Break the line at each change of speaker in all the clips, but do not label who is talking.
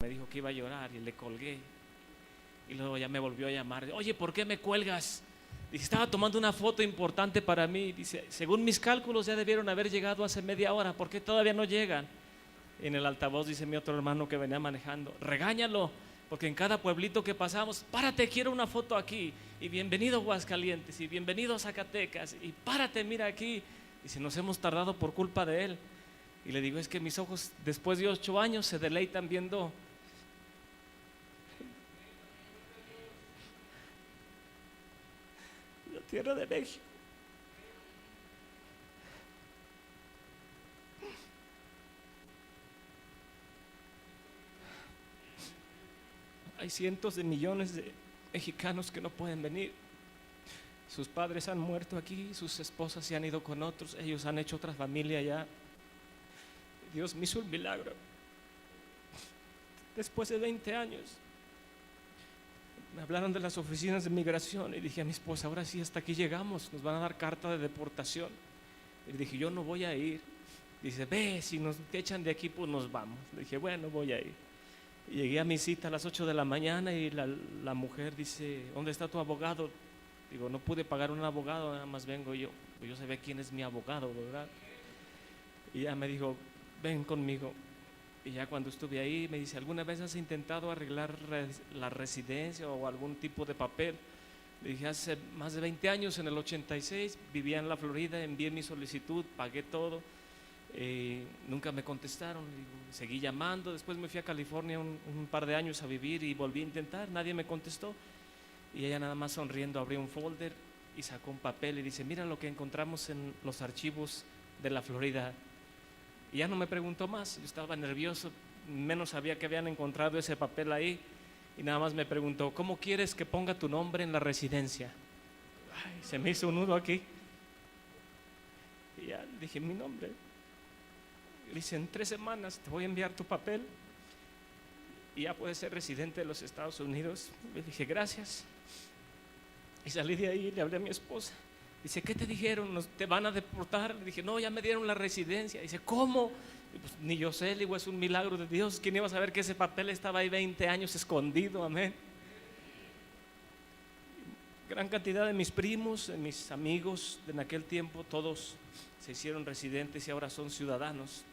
Me dijo que iba a llorar y le colgué. Y luego ya me volvió a llamar. Oye, ¿por qué me cuelgas? Dice, estaba tomando una foto importante para mí. Dice, según mis cálculos ya debieron haber llegado hace media hora. ¿Por qué todavía no llegan? Y en el altavoz dice mi otro hermano que venía manejando, regáñalo, porque en cada pueblito que pasamos, párate, quiero una foto aquí. Y bienvenido a Aguascalientes, y bienvenido a Zacatecas, y párate, mira aquí. Dice, nos hemos tardado por culpa de él. Y le digo, es que mis ojos después de 8 años se deleitan viendo la tierra de México. Hay cientos de millones de mexicanos que no pueden venir. Sus padres han muerto aquí, sus esposas se han ido con otros, ellos han hecho otra familia allá. Dios me hizo un milagro. Después de 20 años me hablaron de las oficinas de migración y dije a mi esposa, ahora sí, hasta aquí llegamos, nos van a dar carta de deportación. Y dije, yo no voy a ir. Dice, ve, si nos echan de aquí pues nos vamos. Le dije, bueno, voy a ir. Y llegué a mi cita a las 8 de la mañana y la mujer dice, ¿dónde está tu abogado? Digo, no pude pagar un abogado, nada más vengo yo. Yo sé quién es mi abogado, ¿verdad? Y ella me dijo, ven conmigo. Y ya cuando estuve ahí me dice, ¿alguna vez has intentado arreglar la residencia o algún tipo de papel? Le dije, hace más de 20 años, en el 86, vivía en la Florida, envié mi solicitud, pagué todo. Nunca me contestaron. Digo, seguí llamando, después me fui a California un par de años a vivir y volví a intentar, nadie me contestó. Y ella nada más sonriendo abrió un folder y sacó un papel y dice, mira lo que encontramos en los archivos de la Florida. Y ya no me preguntó más, yo estaba nervioso, menos sabía que habían encontrado ese papel ahí. Y nada más me preguntó, ¿cómo quieres que ponga tu nombre en la residencia? Ay, se me hizo un nudo aquí. Y ya dije mi nombre. Y dice, en 3 semanas te voy a enviar tu papel y ya puedes ser residente de los Estados Unidos. Le dije, gracias. Y salí de ahí y le hablé a mi esposa. Dice, ¿qué te dijeron? ¿Te van a deportar? Le dije, no, ya me dieron la residencia. Dice, ¿cómo? Pues, ni yo sé, le digo, es un milagro de Dios. ¿Quién iba a saber que ese papel estaba ahí 20 años escondido? Amén. Gran cantidad de mis primos, de mis amigos de en aquel tiempo, todos se hicieron residentes y ahora son ciudadanos.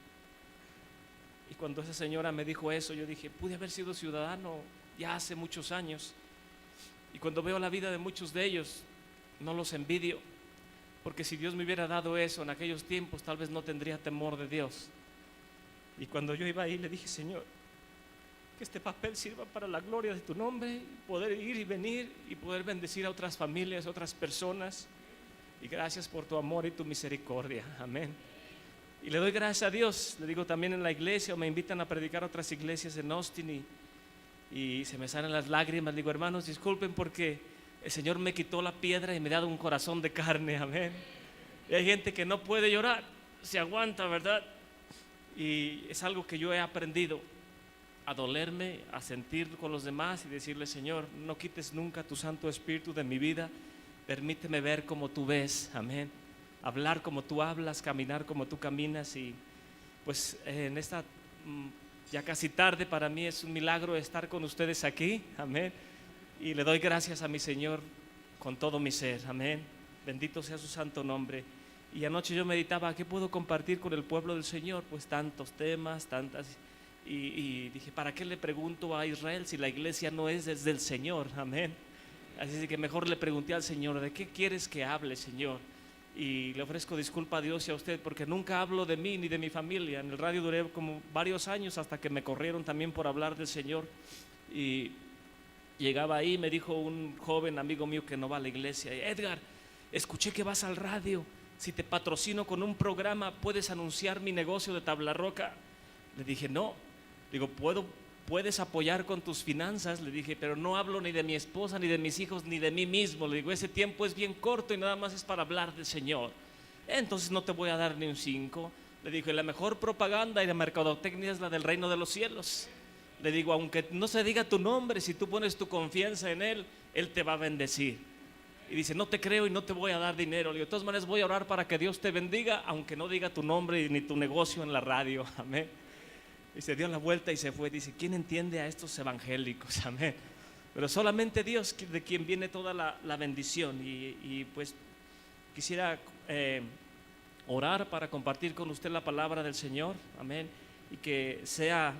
Y cuando esa señora me dijo eso, yo dije, pude haber sido ciudadano ya hace muchos años. Y cuando veo la vida de muchos de ellos, no los envidio, porque si Dios me hubiera dado eso en aquellos tiempos, tal vez no tendría temor de Dios. Y cuando yo iba ahí le dije, Señor, que este papel sirva para la gloria de tu nombre, poder ir y venir y poder bendecir a otras familias, a otras personas. Y gracias por tu amor y tu misericordia. Amén. Y le doy gracias a Dios. Le digo también en la iglesia, o me invitan a predicar a otras iglesias en Austin y se me salen las lágrimas. Le digo, hermanos, disculpen porque el Señor me quitó la piedra y me ha dado un corazón de carne. Amén. Y hay gente que no puede llorar, se aguanta, ¿verdad? Y es algo que yo he aprendido, a dolerme, a sentir con los demás y decirle, Señor, no quites nunca tu Santo Espíritu de mi vida, permíteme ver como tú ves. Amén. Hablar como tú hablas, caminar como tú caminas. Y pues en esta ya casi tarde, para mí es un milagro estar con ustedes aquí. Amén. Y le doy gracias a mi Señor con todo mi ser. Amén. Bendito sea su santo nombre. Y anoche yo meditaba, ¿qué puedo compartir con el pueblo del Señor? Pues tantos temas, tantas. Y dije, ¿para qué le pregunto a Israel si la iglesia no es desde el Señor? Amén. Así que mejor le pregunté al Señor, ¿de qué quieres que hable, Señor? Y le ofrezco disculpa a Dios y a usted porque nunca hablo de mí ni de mi familia. En el radio duré como varios años hasta que me corrieron también por hablar del Señor. Y llegaba ahí, me dijo un joven amigo mío que no va a la iglesia, Edgar, escuché que vas al radio, si te patrocino con un programa puedes anunciar mi negocio de tabla roca. Le dije, no. Digo, puedes apoyar con tus finanzas, le dije, pero no hablo ni de mi esposa, ni de mis hijos, ni de mí mismo. Le digo, ese tiempo es bien corto y nada más es para hablar del Señor. Entonces no te voy a dar ni un 5. Le dije, la mejor propaganda y la mercadotecnia es la del reino de los cielos. Le digo, aunque no se diga tu nombre, si tú pones tu confianza en Él, Él te va a bendecir. Y dice, no te creo y no te voy a dar dinero. Le digo, de todas maneras voy a orar para que Dios te bendiga, aunque no diga tu nombre ni tu negocio en la radio. Amén. Y se dio la vuelta y se fue. Dice, ¿quién entiende a estos evangélicos? Amén. Pero solamente Dios, de quien viene toda la bendición. Y pues quisiera orar para compartir con usted la palabra del Señor. Amén. Y que sea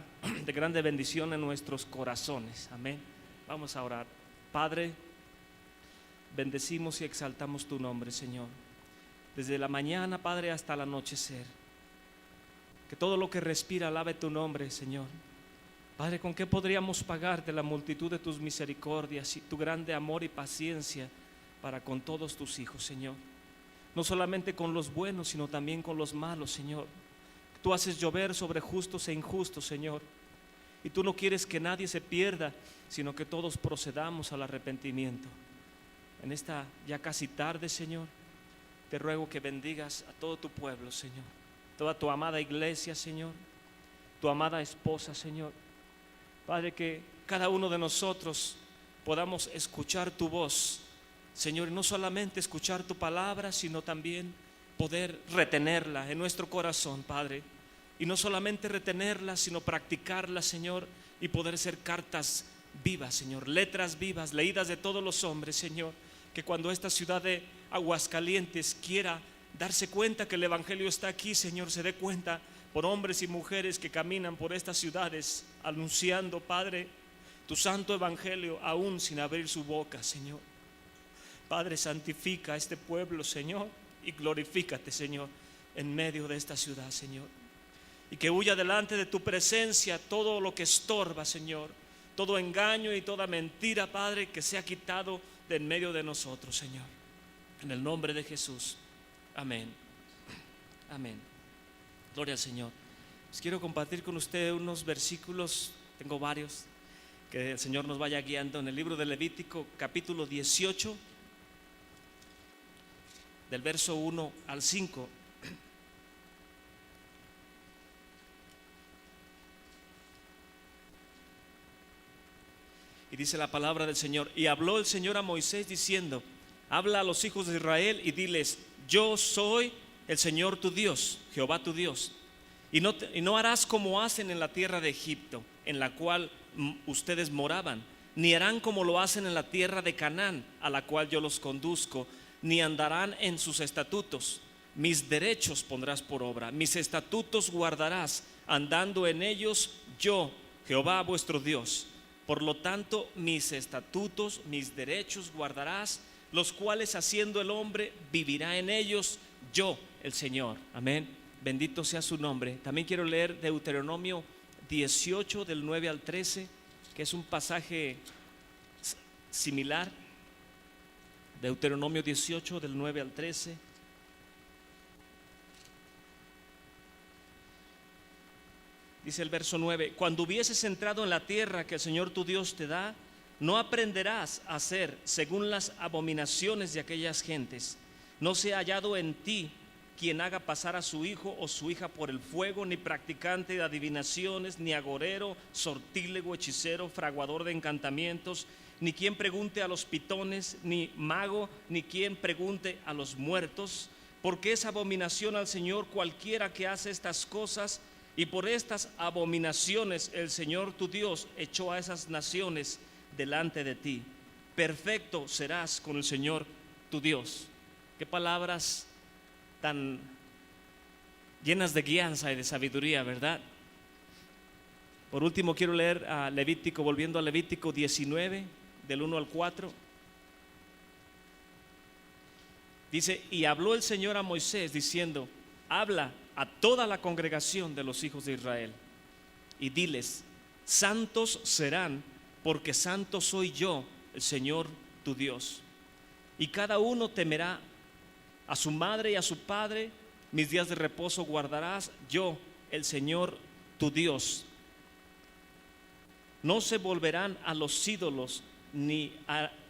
de grande bendición en nuestros corazones. Amén. Vamos a orar. Padre, bendecimos y exaltamos tu nombre, Señor. Desde la mañana, Padre, hasta el anochecer. Que todo lo que respira alabe tu nombre, Señor. Padre, ¿con qué podríamos pagarte la multitud de tus misericordias y tu grande amor y paciencia para con todos tus hijos, Señor? No solamente con los buenos, sino también con los malos, Señor. Tú haces llover sobre justos e injustos, Señor. Y tú no quieres que nadie se pierda, sino que todos procedamos al arrepentimiento. En esta ya casi tarde, Señor, te ruego que bendigas a todo tu pueblo, Señor. Toda tu amada iglesia, Señor. Tu amada esposa, Señor. Padre, que cada uno de nosotros podamos escuchar tu voz, Señor, y no solamente escuchar tu palabra, sino también poder retenerla en nuestro corazón, Padre. Y no solamente retenerla, sino practicarla, Señor, y poder ser cartas vivas, Señor, letras vivas, leídas de todos los hombres, Señor. Que cuando esta ciudad de Aguascalientes quiera darse cuenta que el Evangelio está aquí, Señor, se dé cuenta por hombres y mujeres que caminan por estas ciudades anunciando, Padre, tu santo Evangelio aún sin abrir su boca, Señor. Padre, santifica a este pueblo, Señor, y glorifícate, Señor, en medio de esta ciudad, Señor. Y que huya delante de tu presencia todo lo que estorba, Señor, todo engaño y toda mentira, Padre, que sea quitado de en medio de nosotros, Señor. En el nombre de Jesús. Amén. Amén. Gloria al Señor. Pues quiero compartir con usted unos versículos, tengo varios, que el Señor nos vaya guiando en el libro de Levítico, capítulo 18, del verso 1 al 5. Y dice la palabra del Señor: y habló el Señor a Moisés diciendo: habla a los hijos de Israel y diles: yo soy el Señor tu Dios, Jehová tu Dios. Y no harás como hacen en la tierra de Egipto, en la cual ustedes moraban, ni harán como lo hacen en la tierra de Canaán, a la cual yo los conduzco, ni andarán en sus estatutos. Mis derechos pondrás por obra, mis estatutos guardarás, andando en ellos yo, Jehová vuestro Dios. Por lo tanto, mis estatutos, mis derechos guardarás, los cuales haciendo el hombre vivirá en ellos, yo, el Señor. Amén. Bendito sea su nombre. También quiero leer Deuteronomio 18 del 9 al 13, que es un pasaje similar. Deuteronomio 18 del 9 al 13. Dice el verso 9: cuando hubieses entrado en la tierra que el Señor tu Dios te da, no aprenderás a hacer según las abominaciones de aquellas gentes. No sea hallado en ti quien haga pasar a su hijo o su hija por el fuego, ni practicante de adivinaciones, ni agorero, sortílego, hechicero, fraguador de encantamientos, ni quien pregunte a los pitones, ni mago, ni quien pregunte a los muertos, porque es abominación al Señor cualquiera que hace estas cosas. Y por estas abominaciones el Señor tu Dios echó a esas naciones delante de ti. Perfecto serás con el Señor tu Dios. Qué palabras tan llenas de guianza y de sabiduría, ¿verdad? Por último quiero leer a Levítico, volviendo a Levítico 19 del 1 al 4. Dice: y habló el Señor a Moisés diciendo: habla a toda la congregación de los hijos de Israel y diles: santos serán, porque santo soy yo, el Señor tu Dios. Y cada uno temerá a su madre y a su padre. Mis días de reposo guardarás, yo, el Señor tu Dios. No se volverán a los ídolos, ni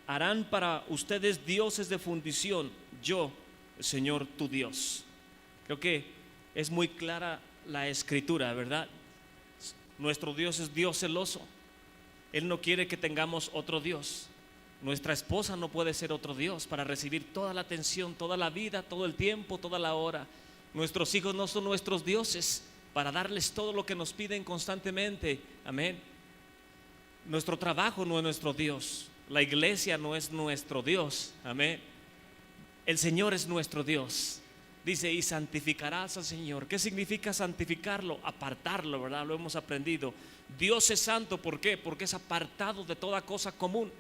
harán para ustedes dioses de fundición, yo, el Señor tu Dios. Creo que es muy clara la escritura, ¿verdad? Nuestro Dios es Dios celoso. Él no quiere que tengamos otro Dios. Nuestra esposa no puede ser otro Dios para recibir toda la atención, toda la vida, todo el tiempo, toda la hora. Nuestros hijos no son nuestros dioses. para darles todo lo que nos piden constantemente. Amén. Nuestro trabajo no es nuestro Dios, la iglesia no es nuestro Dios. Amén. El Señor es nuestro Dios. Dice, y santificarás al Señor. ¿Qué significa santificarlo? Apartarlo, ¿verdad? Lo hemos aprendido. Dios es santo, ¿por qué? Porque es apartado de toda cosa común.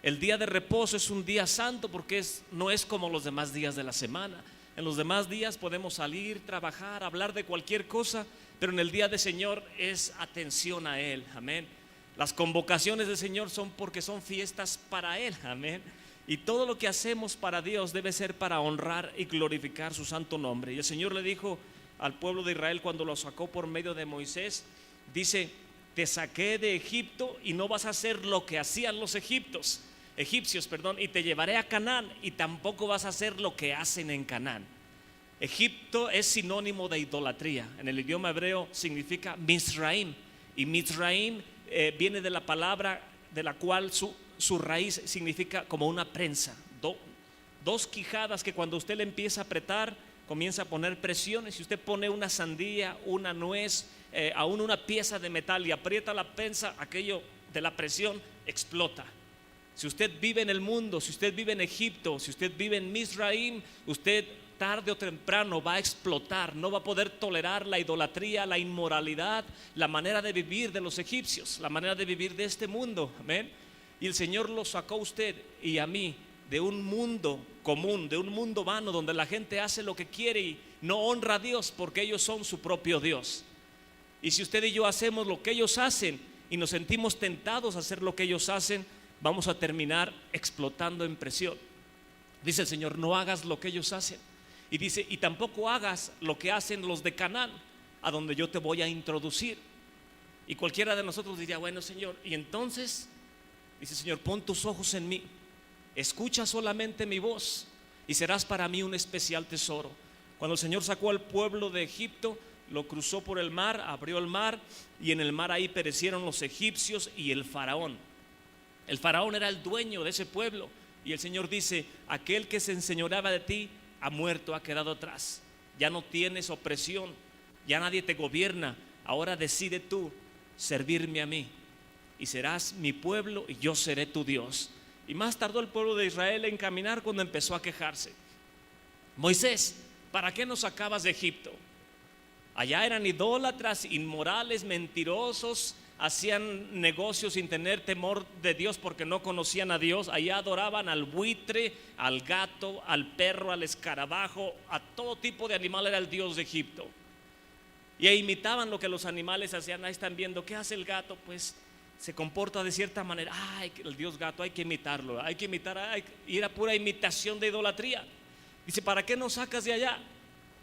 El día de reposo es un día santo porque no es como los demás días de la semana. En los demás días podemos salir, trabajar, hablar de cualquier cosa, pero en el día del Señor es atención a Él. Amén. Las convocaciones del Señor son porque son fiestas para Él. Amén. Y todo lo que hacemos para Dios debe ser para honrar y glorificar su santo nombre. Y el Señor le dijo al pueblo de Israel cuando lo sacó por medio de Moisés, dice, te saqué de Egipto y no vas a hacer lo que hacían los egipcios, y te llevaré a Canaán y tampoco vas a hacer lo que hacen en Canaán. Egipto es sinónimo de idolatría. En el idioma hebreo significa Mizraim, y Mizraim viene de la palabra de la cual su raíz significa como una prensa, dos quijadas que cuando usted le empieza a apretar comienza a poner presiones. Si usted pone una sandía, una nuez, aún una pieza de metal y aprieta la prensa, aquello de la presión explota. Si usted vive en el mundo, si usted vive en Egipto, si usted vive en Mizraim, usted tarde o temprano va a explotar. No va a poder tolerar la idolatría, la inmoralidad, la manera de vivir de los egipcios, la manera de vivir de este mundo. Amén. Y el Señor lo sacó a usted y a mí de un mundo común, de un mundo vano donde la gente hace lo que quiere y no honra a Dios porque ellos son su propio Dios. Y si usted y yo hacemos lo que ellos hacen y nos sentimos tentados a hacer lo que ellos hacen, vamos a terminar explotando en presión. Dice el Señor, no hagas lo que ellos hacen. Y dice, y tampoco hagas lo que hacen los de Canaán, a donde yo te voy a introducir. Y cualquiera de nosotros diría, bueno, Señor, y entonces, dice el Señor, pon tus ojos en mí, escucha solamente mi voz y serás para mí un especial tesoro. Cuando el Señor sacó al pueblo de Egipto, lo cruzó por el mar, abrió el mar, y en el mar ahí perecieron los egipcios y el faraón. El faraón era el dueño de ese pueblo, y el Señor dice, aquel que se enseñoreaba de ti ha muerto, ha quedado atrás. Ya no tienes opresión, ya nadie te gobierna. Ahora decide tú servirme a mí y serás mi pueblo y yo seré tu Dios. Y más tardó el pueblo de Israel en caminar cuando empezó a quejarse. Moisés, ¿para qué nos sacabas de Egipto? Allá eran idólatras, inmorales, mentirosos, hacían negocios sin tener temor de Dios porque no conocían a Dios. Allá adoraban al buitre, al gato, al perro, al escarabajo, a todo tipo de animal era el Dios de Egipto. Y imitaban lo que los animales hacían. Ahí están viendo, ¿qué hace el gato? Pues se comporta de cierta manera. Ay, el Dios gato, hay que imitarlo, hay que imitar, y era pura imitación de idolatría. Dice, ¿para qué nos sacas de allá?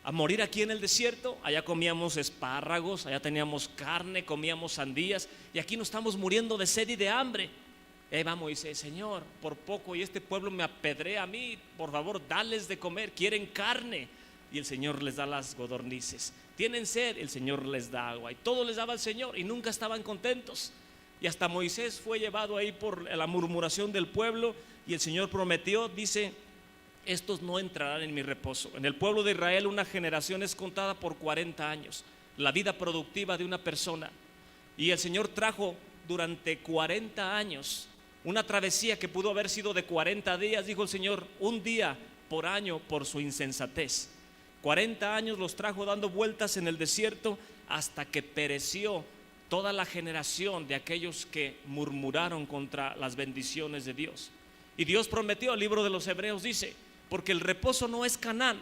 A morir aquí en el desierto. Allá comíamos espárragos, allá teníamos carne, comíamos sandías, y aquí nos estamos muriendo de sed y de hambre. Y ahí va Moisés, Señor, por poco y este pueblo me apedrea a mí, por favor dales de comer, quieren carne. Y el Señor les da las codornices. Tienen sed, el Señor les da agua, y todo les daba el Señor y nunca estaban contentos. Y hasta Moisés fue llevado ahí por la murmuración del pueblo, y el Señor prometió, dice, estos no entrarán en mi reposo. En el pueblo de Israel una generación es contada por 40 años, la vida productiva de una persona. Y el Señor trajo durante 40 años una travesía que pudo haber sido de 40 días, dijo el Señor, un día por año por su insensatez. 40 años los trajo dando vueltas en el desierto hasta que pereció toda la generación de aquellos que murmuraron contra las bendiciones de Dios. Y Dios prometió, el libro de los Hebreos dice, porque el reposo no es Canaán,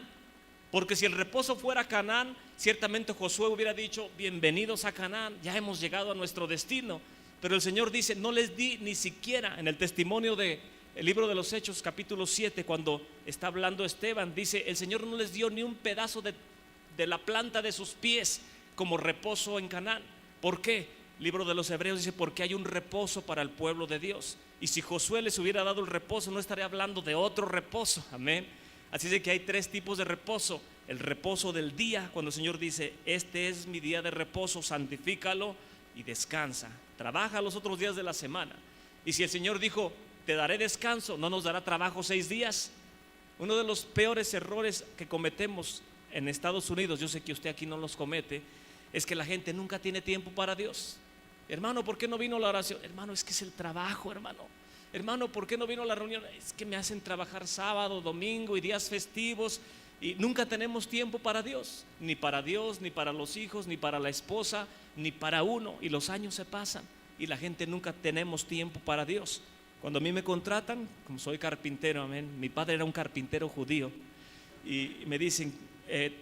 porque si el reposo fuera Canaán, ciertamente Josué hubiera dicho, bienvenidos a Canaán, ya hemos llegado a nuestro destino. Pero el Señor dice, no les di ni siquiera. En el testimonio de el libro de los Hechos capítulo 7, cuando está hablando Esteban, dice, el Señor no les dio ni un pedazo de la planta de sus pies como reposo en Canaán. ¿Por qué? El libro de los Hebreos dice, porque hay un reposo para el pueblo de Dios. Y si Josué les hubiera dado el reposo, no estaría hablando de otro reposo. Amén. Así es que hay tres tipos de reposo. El reposo del día, cuando el Señor dice, este es mi día de reposo, santifícalo y descansa. Trabaja los otros días de la semana. Y si el Señor dijo, te daré descanso, ¿no nos dará trabajo 6 días? Uno de los peores errores que cometemos en Estados Unidos, yo sé que usted aquí no los comete, es que la gente nunca tiene tiempo para Dios. Hermano, ¿por qué no vino la oración? Hermano, es que es el trabajo, hermano. Hermano, ¿por qué no vino la reunión? Es que me hacen trabajar sábado, domingo y días festivos y nunca tenemos tiempo para Dios. Ni para Dios, ni para los hijos, ni para la esposa, ni para uno. Y los años se pasan y la gente nunca tenemos tiempo para Dios. Cuando a mí me contratan, como soy carpintero, amén. Mi padre era un carpintero judío y me dicen,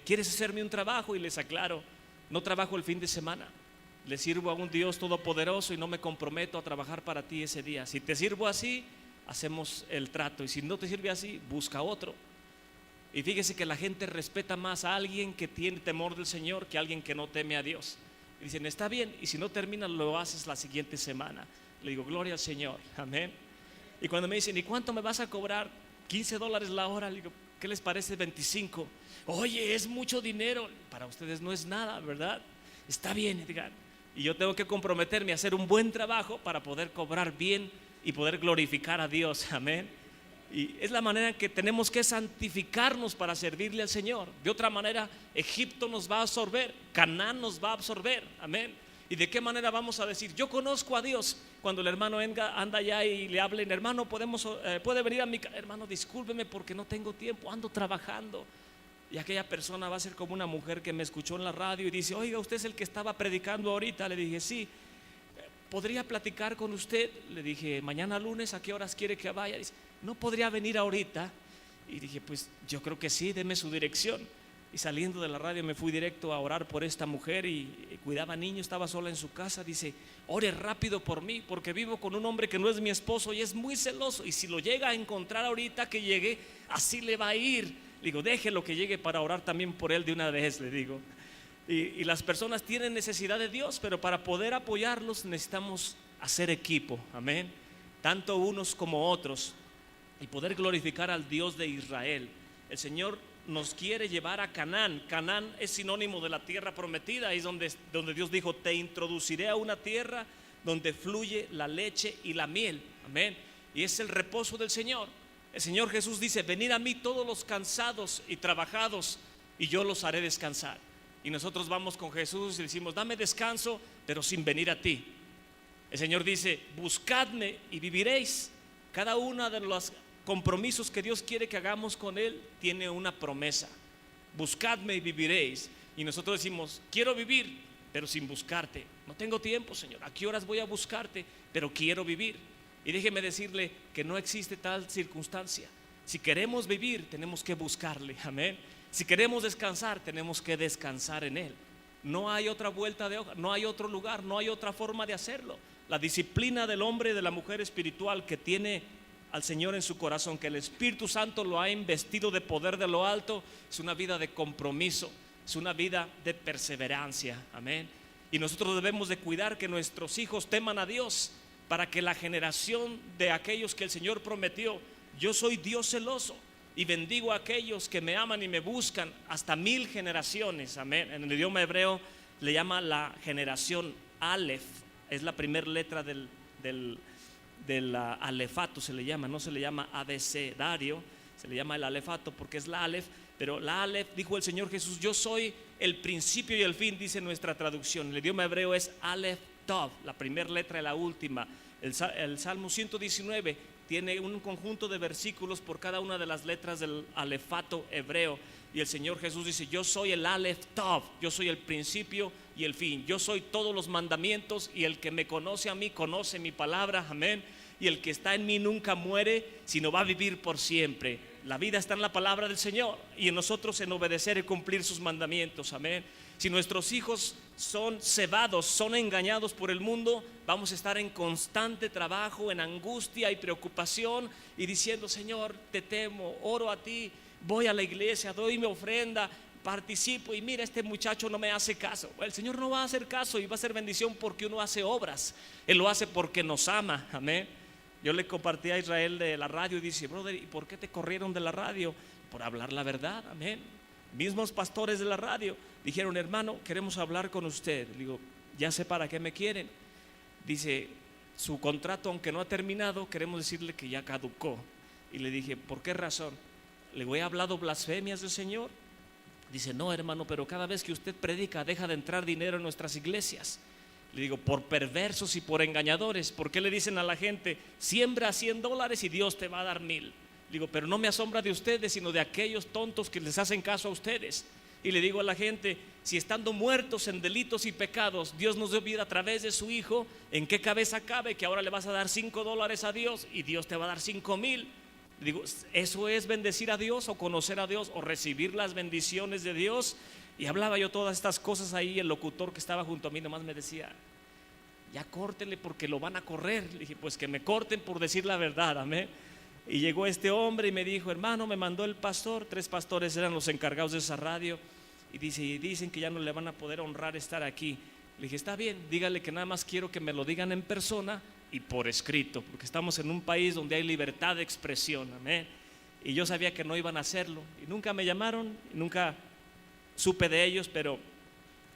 ¿quieres hacerme un trabajo? Y les aclaro, no trabajo el fin de semana. Le sirvo a un Dios todopoderoso y no me comprometo a trabajar para ti ese día. Si te sirvo así, hacemos el trato, y si no te sirve así, busca otro. Y fíjese que la gente respeta más a alguien que tiene temor del Señor que a alguien que no teme a Dios. Y dicen, está bien, y si no terminas lo haces la siguiente semana. Le digo, gloria al Señor, amén. Y cuando me dicen, ¿y cuánto me vas a cobrar? $15 la hora. Le digo, ¿qué les parece 25? Oye, es mucho dinero. Para ustedes no es nada, ¿verdad? Está bien, digan. Y yo tengo que comprometerme a hacer un buen trabajo para poder cobrar bien y poder glorificar a Dios, amén. Y es la manera en que tenemos que santificarnos para servirle al Señor. De otra manera, Egipto nos va a absorber, Canaán nos va a absorber, amén. ¿Y de qué manera vamos a decir, yo conozco a Dios? Cuando el hermano anda allá y le hablen, hermano, puede venir a mi casa. Hermano, discúlpeme porque no tengo tiempo, ando trabajando. Y aquella persona va a ser como una mujer que me escuchó en la radio y dice, oiga, usted es el que estaba predicando ahorita. Le dije, sí. ¿Podría platicar con usted? Le dije, mañana lunes, ¿a qué horas quiere que vaya? Dice, ¿no podría venir ahorita? Y dije, pues yo creo que sí, deme su dirección. Y saliendo de la radio me fui directo a orar por esta mujer y cuidaba niños, estaba sola en su casa. Dice, ore rápido por mí porque vivo con un hombre que no es mi esposo y es muy celoso, y si lo llega a encontrar ahorita que llegue, así le va a ir. Digo, déjelo que llegue para orar también por él de una vez, le digo. Y las personas tienen necesidad de Dios, pero para poder apoyarlos necesitamos hacer equipo, amén. Tanto unos como otros, y poder glorificar al Dios de Israel. El Señor nos quiere llevar a Canaán. Canaán es sinónimo de la tierra prometida. Es donde Dios dijo, te introduciré a una tierra donde fluye la leche y la miel, amén. Y es el reposo del Señor. El Señor Jesús dice, venid a mí todos los cansados y trabajados y yo los haré descansar. Y nosotros vamos con Jesús y decimos, dame descanso, pero sin venir a ti. El Señor dice, buscadme y viviréis. Cada uno de los compromisos que Dios quiere que hagamos con Él tiene una promesa. Buscadme y viviréis. Y nosotros decimos, quiero vivir, pero sin buscarte. No tengo tiempo, Señor. ¿A qué horas voy a buscarte? Pero quiero vivir. Y déjeme decirle que no existe tal circunstancia. Si queremos vivir, tenemos que buscarle, amén. Si queremos descansar, tenemos que descansar en Él. No hay otra vuelta de hoja, no hay otro lugar, no hay otra forma de hacerlo. La disciplina del hombre y de la mujer espiritual que tiene al Señor en su corazón, que el Espíritu Santo lo ha investido de poder de lo alto, es una vida de compromiso, es una vida de perseverancia, amén. Y nosotros debemos de cuidar que nuestros hijos teman a Dios, para que la generación de aquellos que el Señor prometió, yo soy Dios celoso y bendigo a aquellos que me aman y me buscan hasta 1000 generaciones, amén. En el idioma hebreo le llama la generación Aleph, es la primera letra del alefato, se le llama, no se le llama abecedario, se le llama el alefato porque es la Aleph. Pero la Aleph, dijo el Señor Jesús, yo soy el principio y el fin, dice nuestra traducción. El idioma hebreo es Aleph Tov, la primera letra y la última. El Salmo 119 tiene un conjunto de versículos por cada una de las letras del alefato hebreo. Y el Señor Jesús dice, yo soy el Aleph Tov, yo soy el principio y el fin. Yo soy todos los mandamientos, y el que me conoce a mí conoce mi palabra, amén. Y el que está en mí nunca muere, sino va a vivir por siempre. La vida está en la palabra del Señor y en nosotros en obedecer y cumplir sus mandamientos, amén. Si nuestros hijos son cebados, son engañados por el mundo, vamos a estar en constante trabajo, en angustia y preocupación, y diciendo, Señor, te temo, oro a ti, voy a la iglesia, doy mi ofrenda, participo, y mira, este muchacho no me hace caso. El Señor no va a hacer caso y va a ser bendición porque uno hace obras. Él lo hace porque nos ama, amén. Yo le compartí a Israel de la radio y dice, brother, ¿y por qué te corrieron de la radio? Por hablar la verdad, amén. Mismos pastores de la radio dijeron, hermano, queremos hablar con usted. Le digo, ya sé para qué me quieren. Dice, su contrato, aunque no ha terminado, queremos decirle que ya caducó. Y le dije, ¿por qué razón? Le digo, ¿he hablado blasfemias del Señor? Dice, no hermano, pero cada vez que usted predica deja de entrar dinero en nuestras iglesias. Le digo, por perversos y por engañadores. ¿Por qué le dicen a la gente, siembra $100 y Dios te va a dar 1000? Le digo, pero no me asombra de ustedes, sino de aquellos tontos que les hacen caso a ustedes. Y le digo a la gente, si estando muertos en delitos y pecados, Dios nos dio vida a través de su Hijo, ¿en qué cabeza cabe que ahora le vas a dar $5 a Dios y Dios te va a dar 5,000? Digo, ¿eso es bendecir a Dios o conocer a Dios o recibir las bendiciones de Dios? Y hablaba yo todas estas cosas ahí. El locutor que estaba junto a mí nomás me decía, ya córtele porque lo van a correr. Le dije, pues que me corten por decir la verdad, amén. Y llegó este hombre y me dijo, hermano, me mandó el pastor, 3 pastores eran los encargados de esa radio, y dicen que ya no le van a poder honrar estar aquí. Le dije, está bien, dígale que nada más quiero que me lo digan en persona y por escrito, porque estamos en un país donde hay libertad de expresión, amén. Y yo sabía que no iban a hacerlo, y nunca me llamaron, y nunca supe de ellos, pero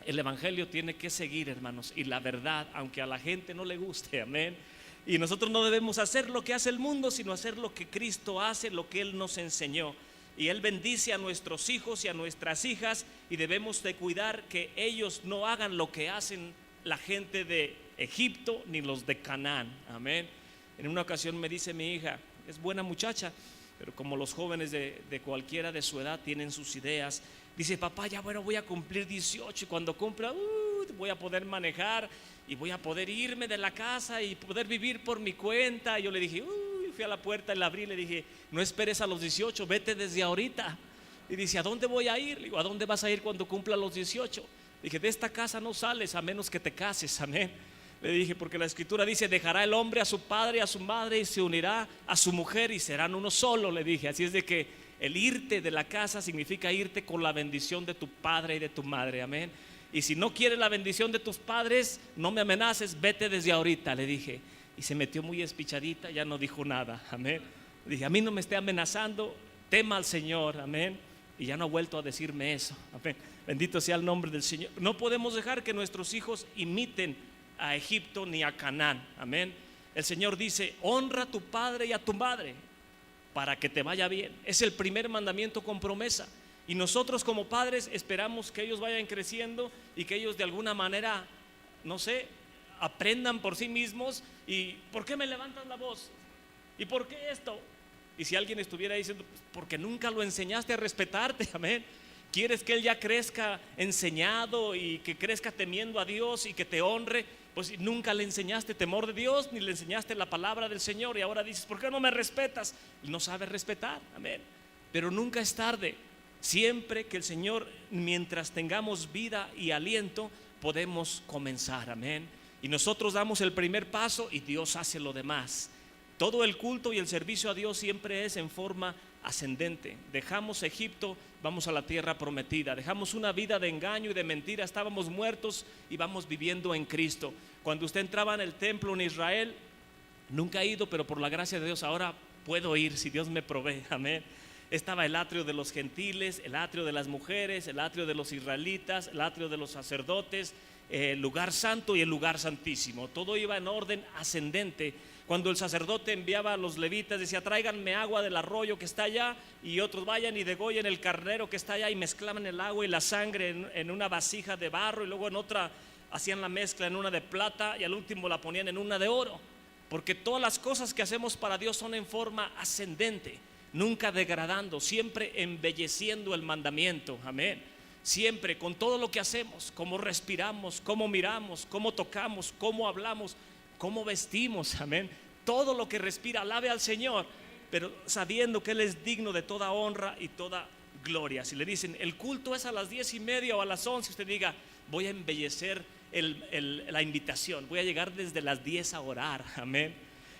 el evangelio tiene que seguir, hermanos, y la verdad, aunque a la gente no le guste, amén. Y nosotros no debemos hacer lo que hace el mundo, sino hacer lo que Cristo hace, lo que Él nos enseñó. Y Él bendice a nuestros hijos y a nuestras hijas, y debemos de cuidar que ellos no hagan lo que hacen la gente de Egipto ni los de Canaán, amén. En una ocasión me dice mi hija, es buena muchacha, pero como los jóvenes de cualquiera de su edad tienen sus ideas, dice, papá, ya bueno, voy a cumplir 18 y cuando cumpla voy a poder manejar y voy a poder irme de la casa y poder vivir por mi cuenta. Y yo le dije, fui a la puerta y la abrí y le dije, no esperes a los 18, vete desde ahorita. Y dice, ¿a dónde voy a ir? Le digo, ¿a dónde vas a ir cuando cumpla los 18? Dije, de esta casa no sales a menos que te cases, amén. Le dije, porque la escritura dice, dejará el hombre a su padre y a su madre y se unirá a su mujer y serán uno solo, le dije. Así es de que el irte de la casa significa irte con la bendición de tu padre y de tu madre, amén. Y si no quieres la bendición de tus padres, no me amenaces, vete desde ahorita, le dije. Y se metió muy espichadita, ya no dijo nada, amén. Le dije, a mí no me esté amenazando, tema al Señor, amén. Y ya no ha vuelto a decirme eso, amén. Bendito sea el nombre del Señor. No podemos dejar que nuestros hijos imiten a Egipto ni a Canaán, amén. El Señor dice, honra a tu padre y a tu madre para que te vaya bien. Es el primer mandamiento con promesa. Y nosotros como padres esperamos que ellos vayan creciendo y que ellos de alguna manera, no sé, aprendan por sí mismos. ¿Y por qué me levantas la voz? ¿Y por qué esto? Y si alguien estuviera diciendo, pues porque nunca lo enseñaste a respetarte, amén. ¿Quieres que él ya crezca enseñado y que crezca temiendo a Dios y que te honre? Pues nunca le enseñaste temor de Dios ni le enseñaste la palabra del Señor y ahora dices, ¿por qué no me respetas? Y no sabes respetar, amén. Pero nunca es tarde. Siempre que el Señor, mientras tengamos vida y aliento, podemos comenzar, amén. Y nosotros damos el primer paso y Dios hace lo demás. Todo el culto y el servicio a Dios siempre es en forma ascendente. Dejamos Egipto, vamos a la tierra prometida. Dejamos una vida de engaño y de mentira, estábamos muertos y vamos viviendo en Cristo. Cuando usted entraba en el templo en Israel, nunca he ido, pero por la gracia de Dios ahora puedo ir si Dios me provee, amén. Estaba el atrio de los gentiles, el atrio de las mujeres, el atrio de los israelitas, el atrio de los sacerdotes, el lugar santo y el lugar santísimo. Todo iba en orden ascendente. Cuando el sacerdote enviaba a los levitas, decía, tráiganme agua del arroyo que está allá, y otros vayan y degollen el carnero que está allá, y mezclaban el agua y la sangre en una vasija de barro, y luego en otra hacían la mezcla en una de plata, y al último la ponían en una de oro. Porque todas las cosas que hacemos para Dios son en forma ascendente, nunca degradando, siempre embelleciendo el mandamiento, amén. Siempre con todo lo que hacemos, cómo respiramos, cómo miramos, cómo tocamos, cómo hablamos, cómo vestimos, amén. Todo lo que respira, alabe al Señor, pero sabiendo que Él es digno de toda honra y toda gloria. Si le dicen, el culto es a las 10:30 o a las 11, usted diga, voy a embellecer la invitación, voy a llegar desde las 10 a orar, amén.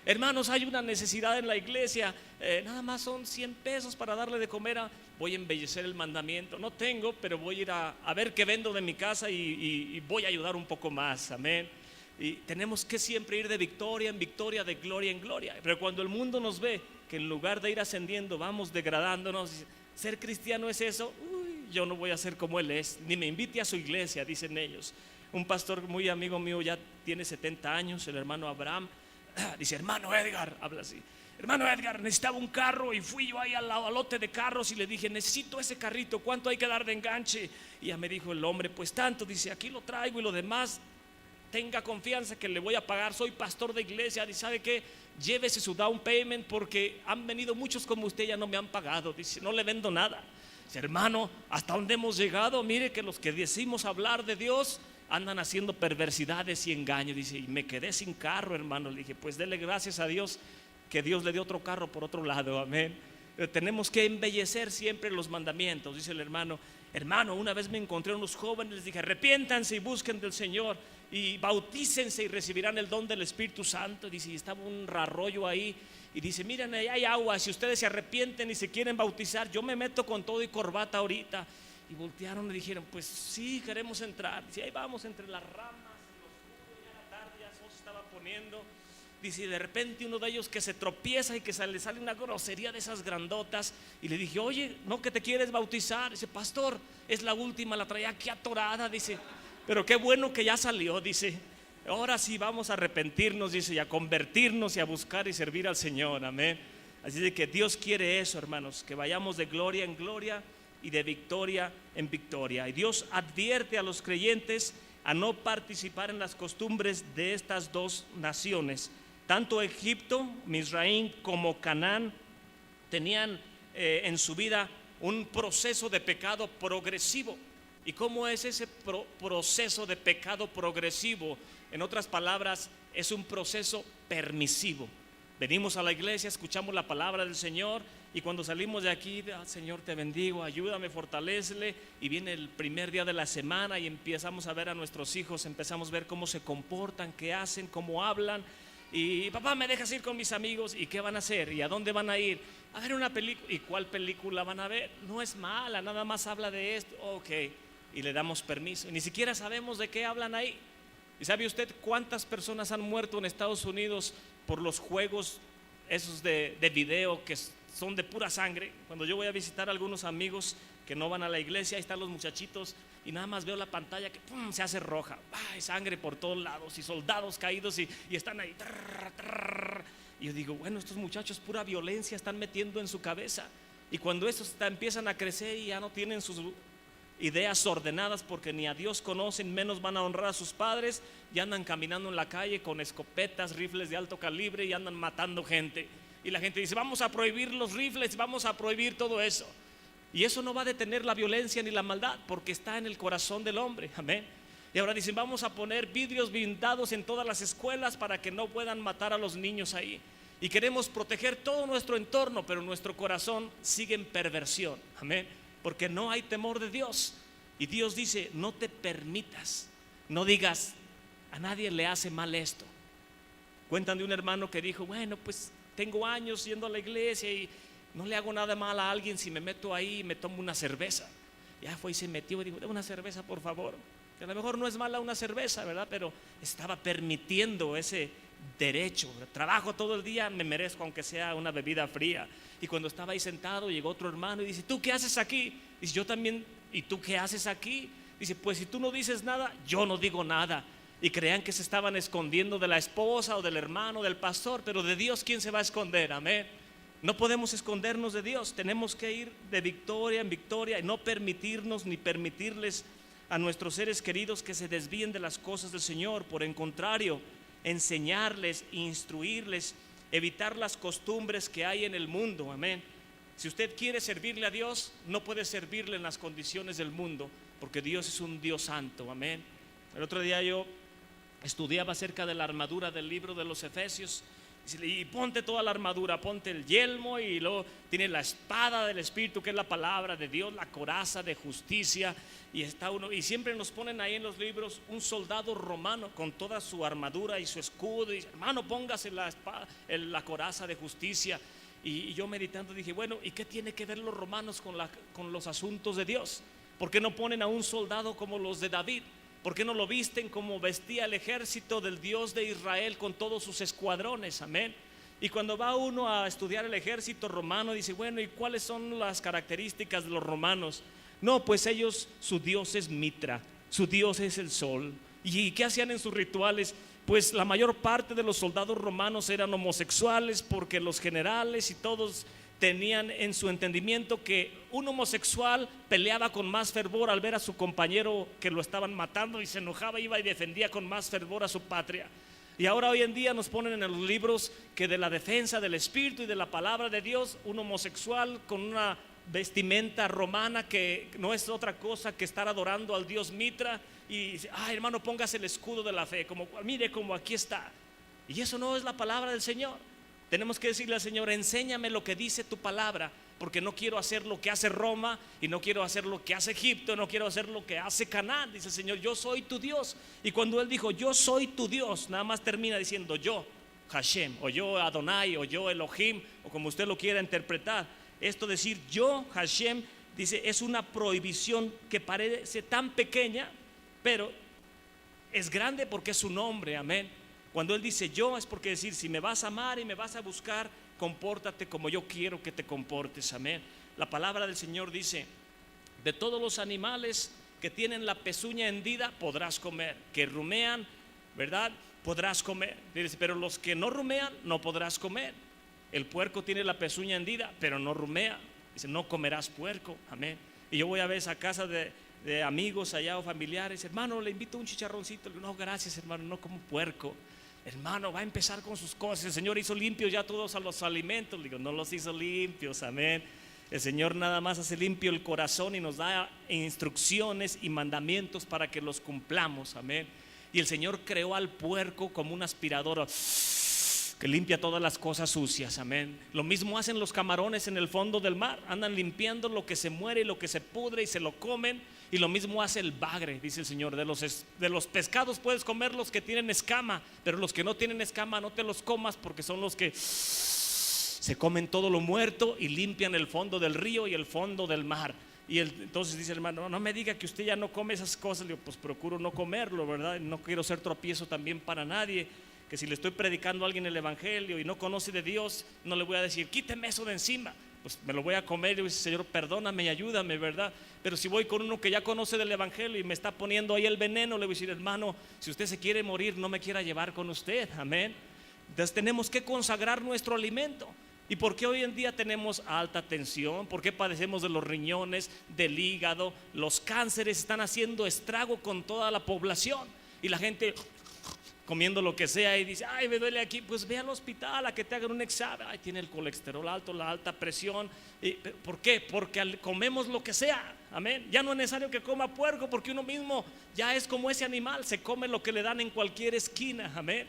Hermanos, hay una necesidad en la iglesia, nada más son 100 pesos para darle de comer voy a embellecer el mandamiento. No tengo, pero voy a ir a ver qué vendo de mi casa y voy a ayudar un poco más, amén. Y tenemos que siempre ir de victoria en victoria, de gloria en gloria. Pero cuando el mundo nos ve que en lugar de ir ascendiendo vamos degradándonos, ser cristiano es eso, yo no voy a ser como él es, ni me invite a su iglesia, dicen ellos. Un pastor muy amigo mío ya tiene 70 años, el hermano Abraham, Dice, hermano Edgar, habla así. Hermano Edgar, necesitaba un carro y fui yo ahí al lote de carros y le dije, necesito ese carrito, ¿cuánto hay que dar de enganche? Y ya me dijo el hombre, pues tanto. Dice, aquí lo traigo y lo demás, tenga confianza que le voy a pagar, soy pastor de iglesia. Dice, ¿sabe qué? Llévese su down payment porque han venido muchos como usted, ya no me han pagado. Dice, no le vendo nada. Dice, hermano, ¿hasta dónde hemos llegado? Mire que los que decimos hablar de Dios andan haciendo perversidades y engaños. Dice, y me quedé sin carro, hermano. Le dije, pues dele gracias a Dios que Dios le dio otro carro por otro lado, amén. Tenemos que embellecer siempre los mandamientos. Dice el hermano, una vez me encontré a unos jóvenes, les dije, arrepiéntanse y busquen del Señor y bautícense y recibirán el don del Espíritu Santo. Dice, y estaba un arroyo ahí y dice, miren, ahí hay agua, si ustedes se arrepienten y se quieren bautizar, yo me meto con todo y corbata ahorita. Y voltearon y dijeron, pues sí, queremos entrar. Dice, ahí vamos entre las ramas, en lo oscuro, ya la tarde, ya el sol se estaba poniendo. Dice, de repente uno de ellos que se tropieza y que le sale una grosería de esas grandotas. Y le dije, oye, ¿no que te quieres bautizar? Dice, pastor, es la última, la traía aquí atorada. Dice, pero qué bueno que ya salió. Dice, ahora sí vamos a arrepentirnos, dice, y a convertirnos y a buscar y servir al Señor, amén. Así de que Dios quiere eso, hermanos, que vayamos de gloria en gloria y de victoria en victoria. Y Dios advierte a los creyentes a no participar en las costumbres de estas dos naciones. Tanto Egipto, Misraín, como Canaán tenían en su vida un proceso de pecado progresivo. ¿Y cómo es ese proceso de pecado progresivo? En otras palabras, es un proceso permisivo. Venimos a la iglesia, escuchamos la palabra del Señor y cuando salimos de aquí, Señor, te bendigo, ayúdame, fortalécele. Y viene el primer día de la semana y empezamos a ver a nuestros hijos, empezamos a ver cómo se comportan, qué hacen, cómo hablan. Y papá, ¿me dejas ir con mis amigos? ¿Y qué van a hacer? ¿Y a dónde van a ir? A ver una película. ¿Y cuál película van a ver? No es mala, nada más habla de esto. Ok, y le damos permiso. Y ni siquiera sabemos de qué hablan ahí. ¿Y sabe usted cuántas personas han muerto en Estados Unidos por los juegos esos de video que son de pura sangre? Cuando yo voy a visitar a algunos amigos que no van a la iglesia, ahí están los muchachitos y nada más veo la pantalla que ¡pum!, se hace roja. Hay sangre por todos lados y soldados caídos y están ahí. Y yo digo, bueno, estos muchachos pura violencia están metiendo en su cabeza. Y cuando estos empiezan a crecer y ya no tienen sus ideas ordenadas porque ni a Dios conocen, menos van a honrar a sus padres, y andan caminando en la calle con escopetas, rifles de alto calibre y andan matando gente. Y la gente dice, vamos a prohibir los rifles, vamos a prohibir todo eso. Y eso no va a detener la violencia ni la maldad porque está en el corazón del hombre, amén. Y ahora dicen, vamos a poner vidrios blindados en todas las escuelas para que no puedan matar a los niños ahí. Y queremos proteger todo nuestro entorno, pero nuestro corazón sigue en perversión, amén, porque no hay temor de Dios. Y Dios dice, no te permitas, no digas, a nadie le hace mal esto. Cuentan de un hermano que dijo, bueno, pues tengo años yendo a la iglesia y no le hago nada mal a alguien si me meto ahí y me tomo una cerveza. Ya fue y se metió y dijo, dame una cerveza por favor. Que a lo mejor no es mala una cerveza, ¿verdad? Pero estaba permitiendo ese derecho. Trabajo todo el día, me merezco aunque sea una bebida fría. Y cuando estaba ahí sentado, llegó otro hermano y dice, ¿tú qué haces aquí? Dice, yo también. ¿Y tú qué haces aquí? Dice, pues si tú no dices nada, yo no digo nada. Y creían que se estaban escondiendo de la esposa o del hermano, del pastor, pero de Dios, ¿quién se va a esconder? Amén. No podemos escondernos de Dios, tenemos que ir de victoria en victoria y no permitirnos ni permitirles a nuestros seres queridos que se desvíen de las cosas del Señor. Por el contrario, enseñarles, instruirles, evitar las costumbres que hay en el mundo, amén. Si usted quiere servirle a Dios, no puede servirle en las condiciones del mundo, porque Dios es un Dios santo, amén. El otro día yo estudiaba acerca de la armadura del libro de los Efesios. Y ponte toda la armadura, ponte el yelmo y luego tiene la espada del Espíritu, que es la palabra de Dios, la coraza de justicia. Y está uno, y siempre nos ponen ahí en los libros un soldado romano con toda su armadura y su escudo. Y dice, hermano, póngase la espada, la coraza de justicia. Y yo meditando dije, bueno, ¿y qué tiene que ver los romanos con los asuntos de Dios? ¿Por qué no ponen a un soldado como los de David? ¿Por qué no lo visten como vestía el ejército del Dios de Israel con todos sus escuadrones? Amén. Y cuando va uno a estudiar el ejército romano, dice, bueno, ¿y cuáles son las características de los romanos? No, pues ellos, su Dios es Mitra, su Dios es el sol. ¿Y qué hacían en sus rituales? pues la mayor parte de los soldados romanos eran homosexuales, porque los generales y todos tenían en su entendimiento que un homosexual peleaba con más fervor al ver a su compañero que lo estaban matando, y se enojaba, iba y defendía con más fervor a su patria. Y ahora hoy en día nos ponen en los libros que de la defensa del espíritu y de la palabra de Dios, un homosexual con una vestimenta romana que no es otra cosa que estar adorando al dios Mitra, y dice: ay, hermano, póngase el escudo de la fe, como mire, como aquí está. Y eso no es la palabra del Señor. Tenemos que decirle al Señor: enséñame lo que dice tu palabra, porque no quiero hacer lo que hace Roma, y no quiero hacer lo que hace Egipto, no quiero hacer lo que hace Canaán. Dice el Señor: yo soy tu Dios. Y cuando Él dijo yo soy tu Dios, nada más termina diciendo yo Hashem, o yo Adonai, o yo Elohim, o como usted lo quiera interpretar. Esto decir yo Hashem, dice, es una prohibición que parece tan pequeña, pero es grande porque es su nombre. Amén. Cuando Él dice yo, es porque decir: si me vas a amar y me vas a buscar, compórtate como yo quiero que te comportes. Amén. La palabra del Señor dice: de todos los animales que tienen la pezuña hendida podrás comer, que rumean, ¿verdad? Podrás comer. Dice: pero los que no rumean no podrás comer. El puerco tiene la pezuña hendida, pero no rumea. Dice: no comerás puerco. Amén. Y yo voy a veces a casa de amigos allá o familiares: hermano, le invito un chicharroncito. Le digo: no, gracias, hermano, no como puerco. Hermano, va a empezar con sus cosas. El Señor hizo limpios ya todos a los alimentos. Le digo: no los hizo limpios. Amén. El Señor nada más hace limpio el corazón y nos da instrucciones y mandamientos para que los cumplamos. Amén. Y el Señor creó al puerco como una aspiradora que limpia todas las cosas sucias. Amén. Lo mismo hacen los camarones en el fondo del mar. Andan limpiando lo que se muere y lo que se pudre y se lo comen. Y lo mismo hace el bagre, dice el Señor. De los pescados puedes comer los que tienen escama, pero los que no tienen escama no te los comas, porque son los que se comen todo lo muerto y limpian el fondo del río y el fondo del mar. Y entonces dice el hermano: no me diga que usted ya no come esas cosas. Le digo: pues procuro no comerlo, ¿verdad? No quiero ser tropiezo también para nadie. Que si le estoy predicando a alguien el evangelio y no conoce de Dios, no le voy a decir: quíteme eso de encima. Pues me lo voy a comer y dice: Señor, perdóname y ayúdame, ¿verdad? Pero si voy con uno que ya conoce del evangelio y me está poniendo ahí el veneno, le voy a decir: hermano, si usted se quiere morir, no me quiera llevar con usted. Amén. Entonces tenemos que consagrar nuestro alimento. ¿Y por qué hoy en día tenemos alta tensión? ¿Por qué padecemos de los riñones, del hígado? Los cánceres están haciendo estrago con toda la población, y la gente comiendo lo que sea y dice: ay, me duele aquí. Pues ve al hospital a que te hagan un examen. Ay, tiene el colesterol alto, la alta presión. ¿Por qué? Porque comemos lo que sea. Amén. Ya no es necesario que coma puerco, porque uno mismo ya es como ese animal, se come lo que le dan en cualquier esquina. Amén.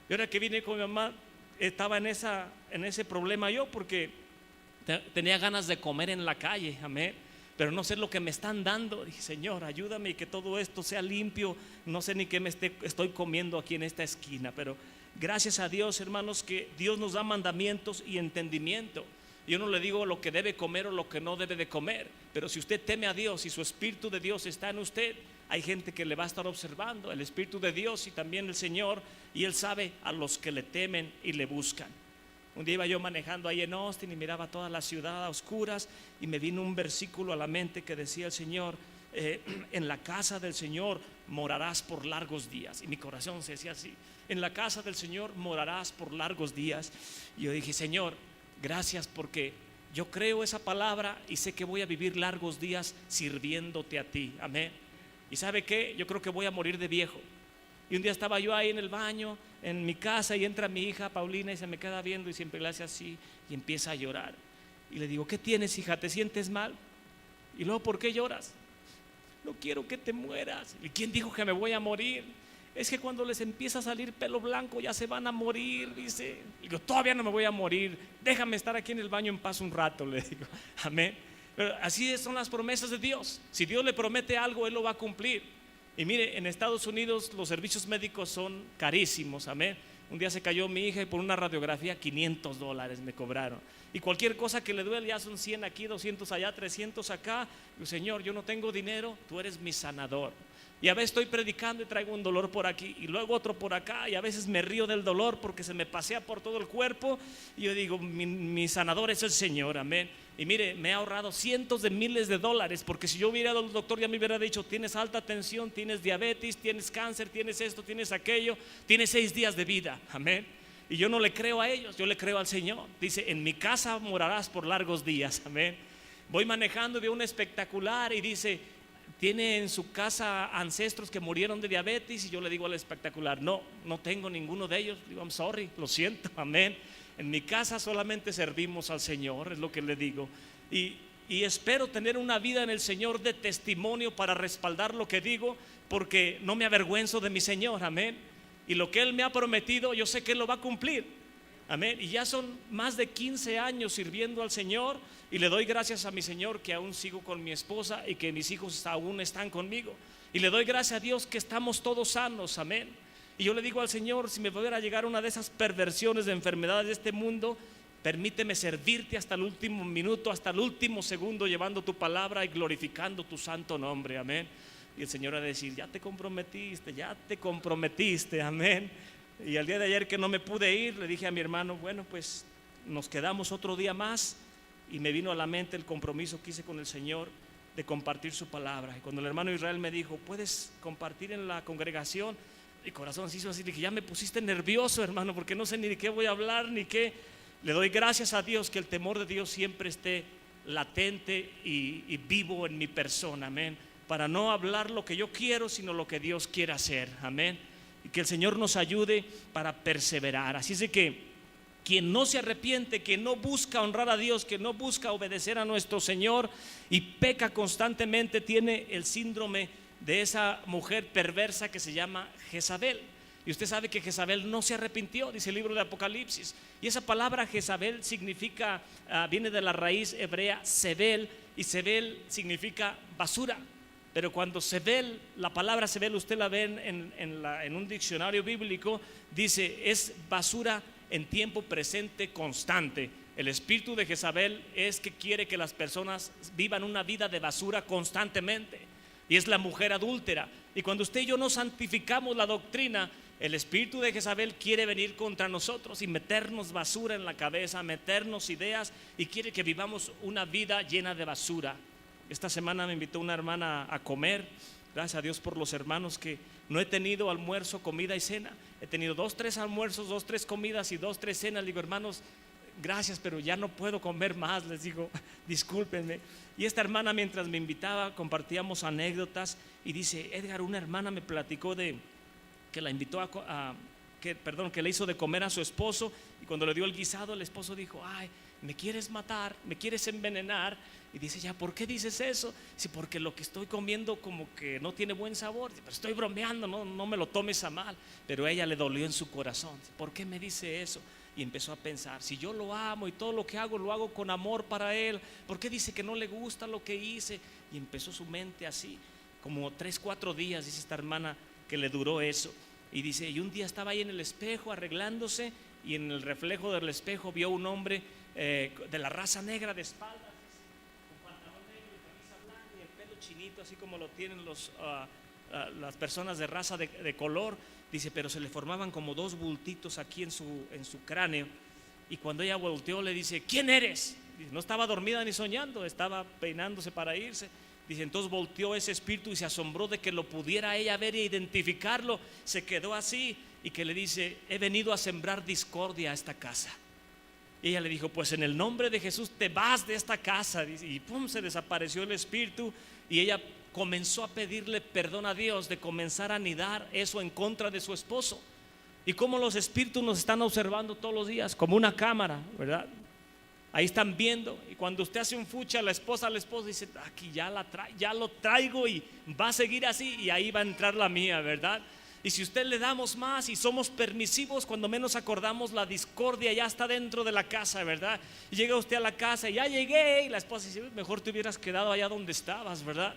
Y ahora que vine con mi mamá, estaba en ese problema yo, porque tenía ganas de comer en la calle. Amén. Pero no sé lo que me están dando. Dije: Señor, ayúdame y que todo esto sea limpio. No sé ni qué estoy comiendo aquí en esta esquina. Pero gracias a Dios, hermanos, que Dios nos da mandamientos y entendimiento. Yo no le digo lo que debe comer o lo que no debe de comer, pero si usted teme a Dios y su Espíritu de Dios está en usted, hay gente que le va a estar observando, el Espíritu de Dios y también el Señor, y Él sabe a los que le temen y le buscan. Un día iba yo manejando ahí en Austin y miraba toda la ciudad a oscuras, y me vino un versículo a la mente que decía el Señor: en la casa del Señor morarás por largos días. Y mi corazón se decía así: en la casa del Señor morarás por largos días. Y yo dije: Señor, gracias, porque yo creo esa palabra y sé que voy a vivir largos días sirviéndote a ti. Amén. Y ¿sabe qué? Yo creo que voy a morir de viejo. Y un día estaba yo ahí en el baño, en mi casa, y entra mi hija Paulina y se me queda viendo, y siempre le hace así y empieza a llorar. Y le digo: ¿qué tienes, hija? ¿Te sientes mal? Y luego: ¿por qué lloras? No quiero que te mueras. ¿Y quién dijo que me voy a morir? Es que cuando les empieza a salir pelo blanco ya se van a morir, dice. Y digo: todavía no me voy a morir, déjame estar aquí en el baño en paz un rato, le digo. Amén. Pero así son las promesas de Dios. Si Dios le promete algo, Él lo va a cumplir. Y mire, en Estados Unidos los servicios médicos son carísimos. Amén. Un día se cayó mi hija y por una radiografía $500 me cobraron. Y cualquier cosa que le duele ya son 100 aquí, 200 allá, 300 acá. Digo: Señor, yo no tengo dinero, tú eres mi sanador. Y a veces estoy predicando y traigo un dolor por aquí y luego otro por acá, y a veces me río del dolor porque se me pasea por todo el cuerpo. Y yo digo, mi sanador es el Señor, amén. Y mire, me ha ahorrado cientos de miles de dólares, porque si yo hubiera ido al doctor ya me hubiera dicho: tienes alta tensión, tienes diabetes, tienes cáncer, tienes esto, tienes aquello, tienes 6 días de vida, amén. Y yo no le creo a ellos, yo le creo al Señor. Dice: en mi casa morarás por largos días, amén. Voy manejando y veo un espectacular y dice: tiene en su casa ancestros que murieron de diabetes. Y yo le digo al espectacular: no tengo ninguno de ellos. Digo: I'm sorry, lo siento, amén. En mi casa solamente servimos al Señor, es lo que le digo. Y espero tener una vida en el Señor de testimonio para respaldar lo que digo, porque no me avergüenzo de mi Señor, amén. Y lo que Él me ha prometido, yo sé que Él lo va a cumplir, amén. Y ya son más de 15 años sirviendo al Señor, y le doy gracias a mi Señor que aún sigo con mi esposa y que mis hijos aún están conmigo. Y le doy gracias a Dios que estamos todos sanos, amén. Y yo le digo al Señor: si me pudiera llegar una de esas perversiones de enfermedades de este mundo, permíteme servirte hasta el último minuto, hasta el último segundo, llevando tu palabra y glorificando tu santo nombre, amén. Y el Señor va a decir: ya te comprometiste, amén. Y al día de ayer que no me pude ir, le dije a mi hermano: bueno, pues nos quedamos otro día más. Y me vino a la mente el compromiso que hice con el Señor de compartir su palabra. Y cuando el hermano Israel me dijo: ¿puedes compartir en la congregación? Mi corazón se hizo así, dije: ya me pusiste nervioso, hermano, porque no sé ni de qué voy a hablar, ni qué. Le doy gracias a Dios que el temor de Dios siempre esté latente y vivo en mi persona, amén. Para no hablar lo que yo quiero, sino lo que Dios quiere hacer, amén. Y que el Señor nos ayude para perseverar. Así es de que quien no se arrepiente, que no busca honrar a Dios, que no busca obedecer a nuestro Señor y peca constantemente, tiene el síndrome de esa mujer perversa que se llama Jezabel. Y usted sabe que Jezabel no se arrepintió, dice el libro de Apocalipsis. Y esa palabra Jezabel significa, viene de la raíz hebrea Sebel, y Sebel significa basura. Pero cuando Sebel, la palabra Sebel, usted la ve en un diccionario bíblico, dice: es basura en tiempo presente constante. El espíritu de Jezabel es que quiere que las personas vivan una vida de basura constantemente, y es la mujer adúltera. Y cuando usted y yo no santificamos la doctrina, el espíritu de Jezabel quiere venir contra nosotros y meternos basura en la cabeza, meternos ideas, y quiere que vivamos una vida llena de basura. Esta semana me invitó una hermana a comer. Gracias a Dios por los hermanos, que no he tenido almuerzo, comida y cena. He tenido 2, 3 almuerzos, 2, 3 comidas y 2, 3 cenas. Le digo: hermanos, gracias, pero ya no puedo comer más. Les digo: discúlpenme. Y esta hermana, mientras me invitaba, compartíamos anécdotas. Y dice: Edgar, una hermana me platicó de que la invitó que le hizo de comer a su esposo. Y cuando le dio el guisado, el esposo dijo: ay, me quieres matar, me quieres envenenar. Y dice: ya, ¿por qué dices eso? Sí, porque lo que estoy comiendo como que no tiene buen sabor. Dice: pero estoy bromeando, no me lo tomes a mal. Pero a ella le dolió en su corazón. Dice: ¿por qué me dice eso? Y empezó a pensar: si yo lo amo y todo lo que hago lo hago con amor para él, ¿por qué dice que no le gusta lo que hice? Y empezó su mente así, como 3, 4 días, dice esta hermana, que le duró eso. Y dice: y un día estaba ahí en el espejo arreglándose, y en el reflejo del espejo vio un hombre de la raza negra, de espaldas, con pantalón negro y camisa blanca y el pelo chinito, así como lo tienen las personas de raza de color. Dice: pero se le formaban como 2 bultitos aquí en su cráneo. Y cuando ella volteó, le dice: ¿quién eres? Dice: no estaba dormida ni soñando, estaba peinándose para irse. Dice: entonces volteó ese espíritu y se asombró de que lo pudiera ella ver e identificarlo. Se quedó así, y que le dice: he venido a sembrar discordia a esta casa. Y ella le dijo: pues en el nombre de Jesús te vas de esta casa. Y pum, se desapareció el espíritu. Y ella comenzó a pedirle perdón a Dios de comenzar a anidar eso en contra de su esposo. Y como los espíritus nos están observando todos los días, como una cámara, ¿verdad? Ahí están viendo. Y cuando usted hace un fucha a la esposa dice: aquí ya lo traigo y va a seguir así, y ahí va a entrar la mía, ¿verdad? Y si usted le damos más y somos permisivos, cuando menos acordamos, la discordia ya está dentro de la casa, ¿verdad? Y llega usted a la casa y ya llegué, y la esposa dice: mejor te hubieras quedado allá donde estabas, ¿verdad?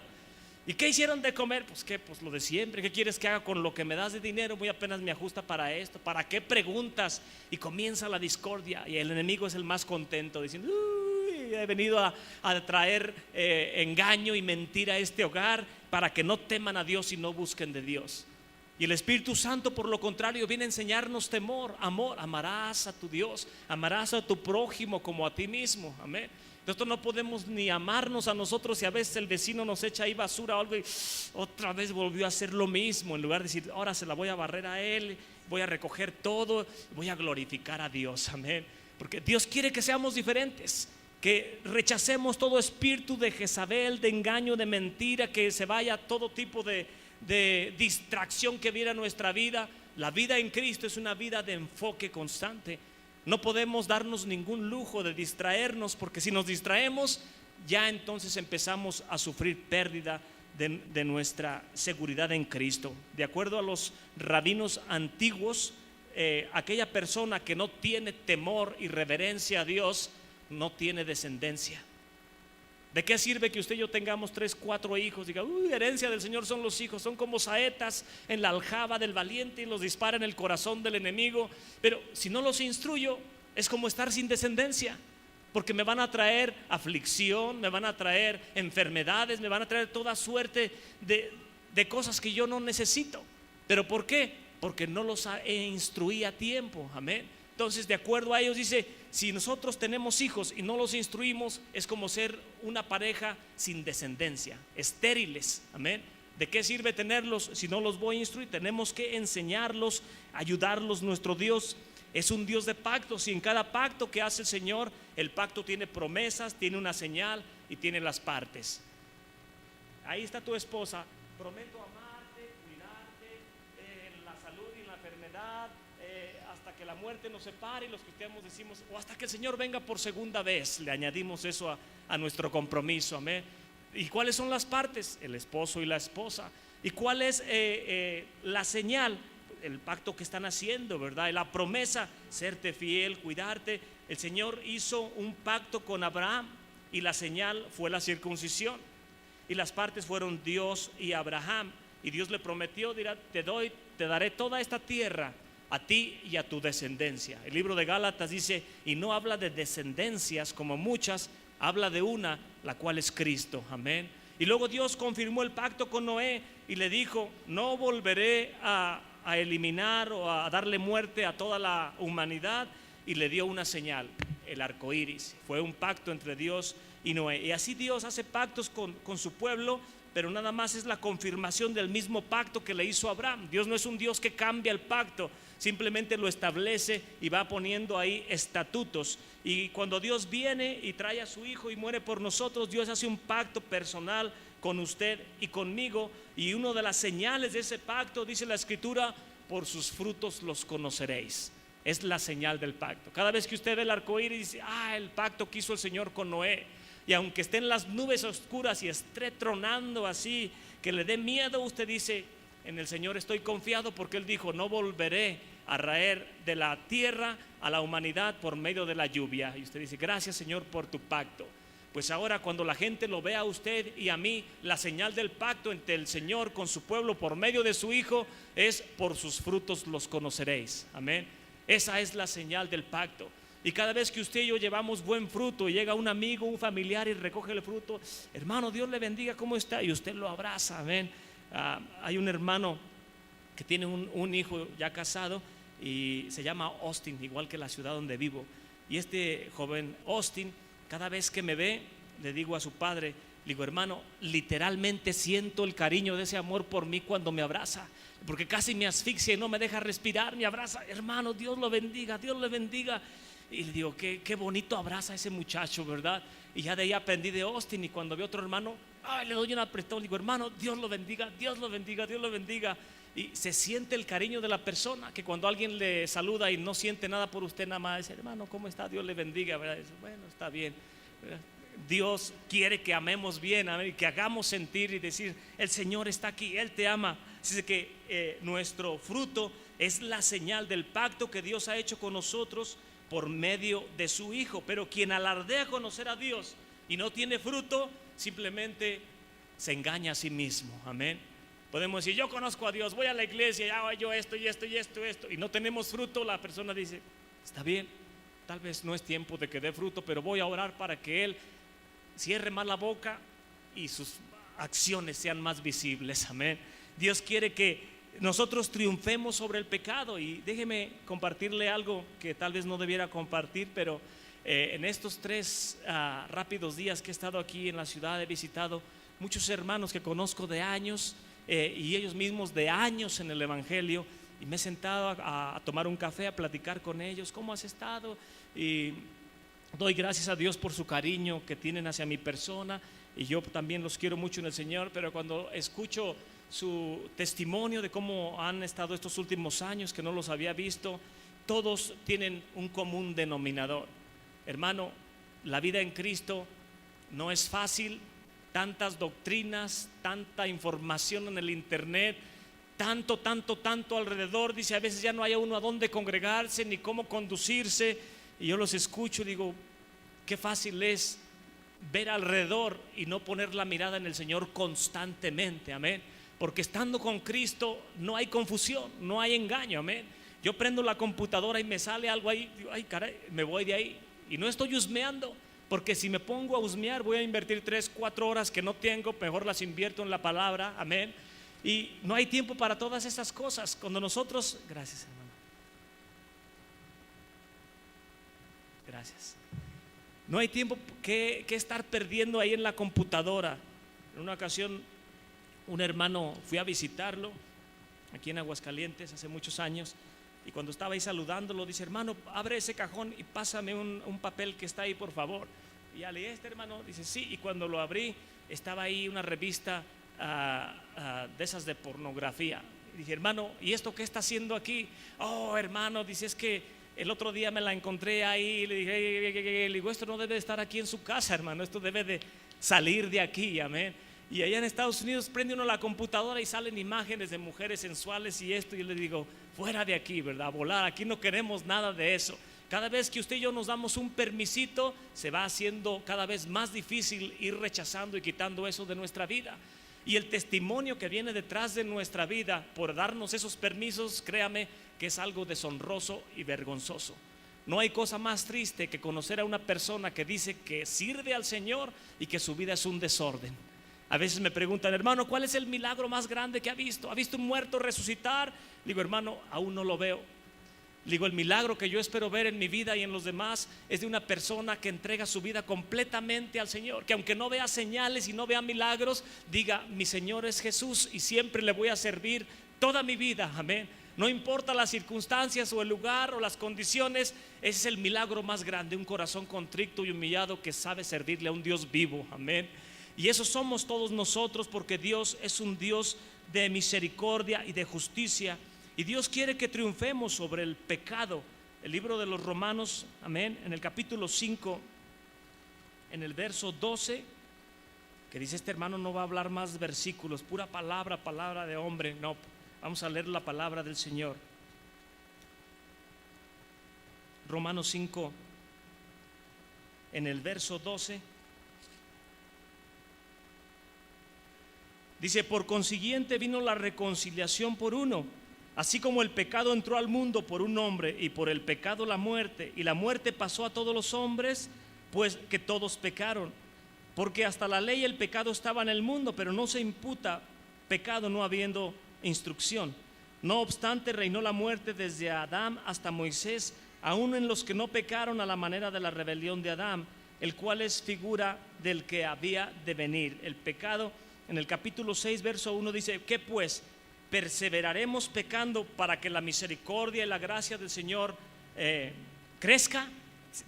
¿Y qué hicieron de comer? Pues qué, pues lo de siempre. ¿Qué quieres que haga con lo que me das de dinero? Muy apenas me ajusta para esto. ¿Para qué preguntas? Y comienza la discordia, y el enemigo es el más contento, diciendo: uy, he venido a traer engaño y mentira a este hogar para que no teman a Dios y no busquen de Dios. Y el Espíritu Santo, por lo contrario, viene a enseñarnos temor, amor. Amarás a tu Dios, amarás a tu prójimo como a ti mismo. Amén. Nosotros no podemos ni amarnos a nosotros si a veces el vecino nos echa ahí basura o algo y otra vez volvió a hacer lo mismo. En lugar de decir, ahora se la voy a barrer a él, voy a recoger todo, voy a glorificar a Dios. Amén. Porque Dios quiere que seamos diferentes, que rechacemos todo espíritu de Jezabel, de engaño, de mentira, que se vaya todo tipo de distracción que viene a nuestra vida. La vida en Cristo es una vida de enfoque constante. No podemos darnos ningún lujo de distraernos, porque si nos distraemos, ya entonces empezamos a sufrir pérdida de nuestra seguridad en Cristo. De acuerdo a los rabinos antiguos, aquella persona que no tiene temor y reverencia a Dios no tiene descendencia. ¿De qué sirve que usted y yo tengamos 3, 4 hijos? Diga, herencia del Señor son los hijos, son como saetas en la aljaba del valiente y los dispara en el corazón del enemigo. Pero si no los instruyo, es como estar sin descendencia, porque me van a traer aflicción, me van a traer enfermedades, me van a traer toda suerte de cosas que yo no necesito. ¿Pero por qué? Porque no los instruí a tiempo. Amén. Entonces, de acuerdo a ellos, dice, si nosotros tenemos hijos y no los instruimos, es como ser una pareja sin descendencia, estériles. Amén. ¿De qué sirve tenerlos si no los voy a instruir? Tenemos que enseñarlos, ayudarlos. Nuestro Dios es un Dios de pactos, y en cada pacto que hace el Señor, el pacto tiene promesas, tiene una señal y tiene las partes. Ahí está tu esposa: prometo amarte, cuidarte, en la salud y en la enfermedad, hasta que la muerte nos separe. Y los cristianos decimos, o hasta que el Señor venga por segunda vez. Le añadimos eso a nuestro compromiso. Amén. ¿Y cuáles son las partes? El esposo y la esposa. ¿Y cuál es la señal? El pacto que están haciendo, ¿verdad? Y la promesa, serte fiel, cuidarte. El Señor hizo un pacto con Abraham y la señal fue la circuncisión. Y las partes fueron Dios y Abraham. Y Dios le prometió, dirá, te daré toda esta tierra a ti y a tu descendencia. El libro de Gálatas dice, y no habla de descendencias como muchas, habla de una, la cual es Cristo. Amén. Y luego Dios confirmó el pacto con Noé y le dijo, no volveré a eliminar o a darle muerte a toda la humanidad. Y le dio una señal, el arco iris. Fue un pacto entre Dios y Noé. Y así Dios hace pactos con su pueblo, pero nada más es la confirmación del mismo pacto que le hizo a Abraham. Dios no es un Dios que cambia el pacto, simplemente lo establece y va poniendo ahí estatutos. Y cuando Dios viene y trae a su hijo y muere por nosotros, Dios hace un pacto personal con usted y conmigo. Y una de las señales de ese pacto, dice la Escritura, por sus frutos los conoceréis. Es la señal del pacto. Cada vez que usted ve el arco iris, dice, el pacto que hizo el Señor con Noé. Y aunque estén las nubes oscuras y esté tronando así, que le dé miedo, usted dice, en el Señor estoy confiado, porque Él dijo, no volveré a raer de la tierra a la humanidad por medio de la lluvia. Y usted dice, gracias Señor por tu pacto. Pues ahora, cuando la gente lo vea a usted y a mí, la señal del pacto entre el Señor con su pueblo por medio de su Hijo es, por sus frutos los conoceréis. Amén. Esa es la señal del pacto. Y cada vez que usted y yo llevamos buen fruto y llega un amigo, un familiar y recoge el fruto, hermano, Dios le bendiga, ¿cómo está? Y usted lo abraza. Amén. Hay un hermano que tiene un hijo ya casado y se llama Austin, igual que la ciudad donde vivo. Y este joven Austin, cada vez que me ve, le digo a su padre, le digo, hermano, literalmente siento el cariño de ese amor por mí cuando me abraza, porque casi me asfixia y no me deja respirar, me abraza. Hermano, Dios lo bendiga, Dios le bendiga. Y le digo, qué bonito abraza a ese muchacho, ¿verdad? Y ya de ahí aprendí de Austin. Y cuando veo otro hermano, le doy un apretón, le digo, hermano, Dios lo bendiga, Dios lo bendiga, Dios lo bendiga. Y se siente el cariño de la persona, que cuando alguien le saluda y no siente nada por usted, nada más dice, hermano, ¿cómo está? Dios le bendiga, ¿verdad? Dice, bueno, está bien, ¿verdad? Dios quiere que amemos bien, y que hagamos sentir y decir, el Señor está aquí, Él te ama. Así que nuestro fruto es la señal del pacto que Dios ha hecho con nosotros por medio de su Hijo. Pero quien alardea conocer a Dios y no tiene fruto, simplemente se engaña a sí mismo. Amén. Podemos decir, yo conozco a Dios, voy a la iglesia, hago yo esto y esto y esto, y no tenemos fruto. La persona dice, está bien, tal vez no es tiempo de que dé fruto, pero voy a orar para que Él cierre más la boca y sus acciones sean más visibles. Amén. Dios quiere que nosotros triunfemos sobre el pecado. Y déjeme compartirle algo que tal vez no debiera compartir, pero en estos 3 rápidos días que he estado aquí en la ciudad, he visitado muchos hermanos que conozco de años, y ellos mismos de años en el Evangelio, y me he sentado a tomar un café, a platicar con ellos. ¿Cómo has estado? Y doy gracias a Dios por su cariño que tienen hacia mi persona, y yo también los quiero mucho en el Señor. Pero cuando escucho su testimonio de cómo han estado estos últimos años que no los había visto, todos tienen un común denominador. Hermano, la vida en Cristo no es fácil. Tantas doctrinas, tanta información en el internet, tanto alrededor. Dice, a veces ya no hay a uno a dónde congregarse ni cómo conducirse. Y yo los escucho y digo, qué fácil es ver alrededor y no poner la mirada en el Señor constantemente. Amén. Porque estando con Cristo no hay confusión, no hay engaño. Amén. Yo prendo la computadora y me sale algo ahí, digo, ay caray, me voy de ahí. Y no estoy husmeando, porque si me pongo a husmear voy a invertir 3-4 horas que no tengo. Mejor las invierto en la palabra. Amén. Y no hay tiempo para todas esas cosas. Cuando nosotros, gracias hermano, gracias, no hay tiempo que estar perdiendo ahí en la computadora. En una ocasión un hermano, fui a visitarlo aquí en Aguascalientes hace muchos años, y cuando estaba ahí saludándolo, dice, hermano, abre ese cajón y pásame un papel que está ahí, por favor. Y ya leí, hermano, dice, sí. Y cuando lo abrí, estaba ahí una revista de esas de pornografía. Y dije, hermano, ¿y esto qué está haciendo aquí? Oh, hermano, dice, es que el otro día me la encontré ahí. Y le dije, le digo, esto no debe de estar aquí en su casa, hermano, esto debe de salir de aquí. Amén. Y allá en Estados Unidos prende uno la computadora y salen imágenes de mujeres sensuales y esto. Y yo le digo, fuera de aquí, ¿verdad? A volar, aquí no queremos nada de eso. Cada vez que usted y yo nos damos un permisito, se va haciendo cada vez más difícil ir rechazando y quitando eso de nuestra vida. Y el testimonio que viene detrás de nuestra vida por darnos esos permisos, créame que es algo deshonroso y vergonzoso. No hay cosa más triste que conocer a una persona que dice que sirve al Señor y que su vida es un desorden. A veces me preguntan, hermano, ¿cuál es el milagro más grande que ha visto? ¿Ha visto un muerto resucitar? Le digo, hermano, aún no lo veo. Le digo, el milagro que yo espero ver en mi vida y en los demás es de una persona que entrega su vida completamente al Señor, que aunque no vea señales y no vea milagros, diga, mi Señor es Jesús y siempre le voy a servir toda mi vida. Amén. No importa las circunstancias o el lugar o las condiciones, ese es el milagro más grande, un corazón contrito y humillado que sabe servirle a un Dios vivo. Amén. Y eso somos todos nosotros, porque Dios es un Dios de misericordia y de justicia, y Dios quiere que triunfemos sobre el pecado. El libro de los Romanos, amén, en el capítulo 5, en el verso 12, que dice, este hermano no va a hablar más versículos, pura palabra de hombre. No, vamos a leer la palabra del Señor. Romanos 5, en el verso 12. Dice, por consiguiente vino la reconciliación por uno, así como el pecado entró al mundo por un hombre, y por el pecado la muerte, y la muerte pasó a todos los hombres, pues que todos pecaron. Porque hasta la ley el pecado estaba en el mundo, pero no se imputa pecado no habiendo instrucción. No obstante, reinó la muerte desde Adán hasta Moisés, aun en los que no pecaron a la manera de la rebelión de Adán, el cual es figura del que había de venir. El pecado, en el capítulo 6, verso 1 dice, ¿qué pues? ¿Perseveraremos pecando para que la misericordia y la gracia del Señor crezca?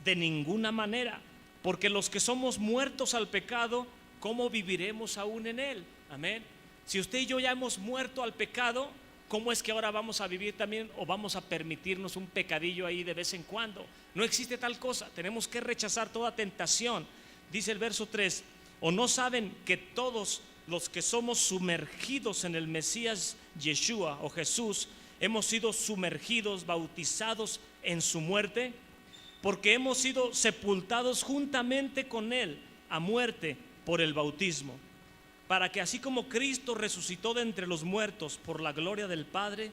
De ninguna manera, porque los que somos muertos al pecado, ¿cómo viviremos aún en él? Amén. Si usted y yo ya hemos muerto al pecado, ¿cómo es que ahora vamos a vivir también, o vamos a permitirnos un pecadillo ahí de vez en cuando? No existe tal cosa. Tenemos que rechazar toda tentación. Dice el verso 3, ¿o no saben que todos los que somos sumergidos en el Mesías Yeshua o Jesús, hemos sido sumergidos, bautizados en su muerte? Porque hemos sido sepultados juntamente con él a muerte por el bautismo, para que así como Cristo resucitó de entre los muertos por la gloria del Padre,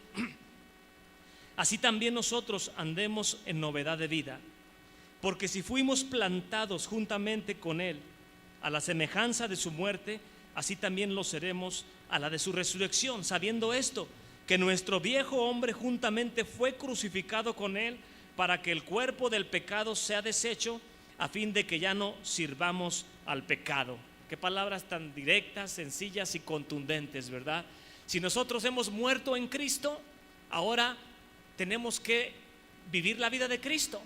así también nosotros andemos en novedad de vida. Porque si fuimos plantados juntamente con Él a la semejanza de su muerte, así también lo seremos a la de su resurrección, sabiendo esto, que nuestro viejo hombre juntamente fue crucificado con Él, para que el cuerpo del pecado sea deshecho, a fin de que ya no sirvamos al pecado. Qué palabras tan directas, sencillas y contundentes, ¿verdad? Si nosotros hemos muerto en Cristo, ahora tenemos que vivir la vida de Cristo.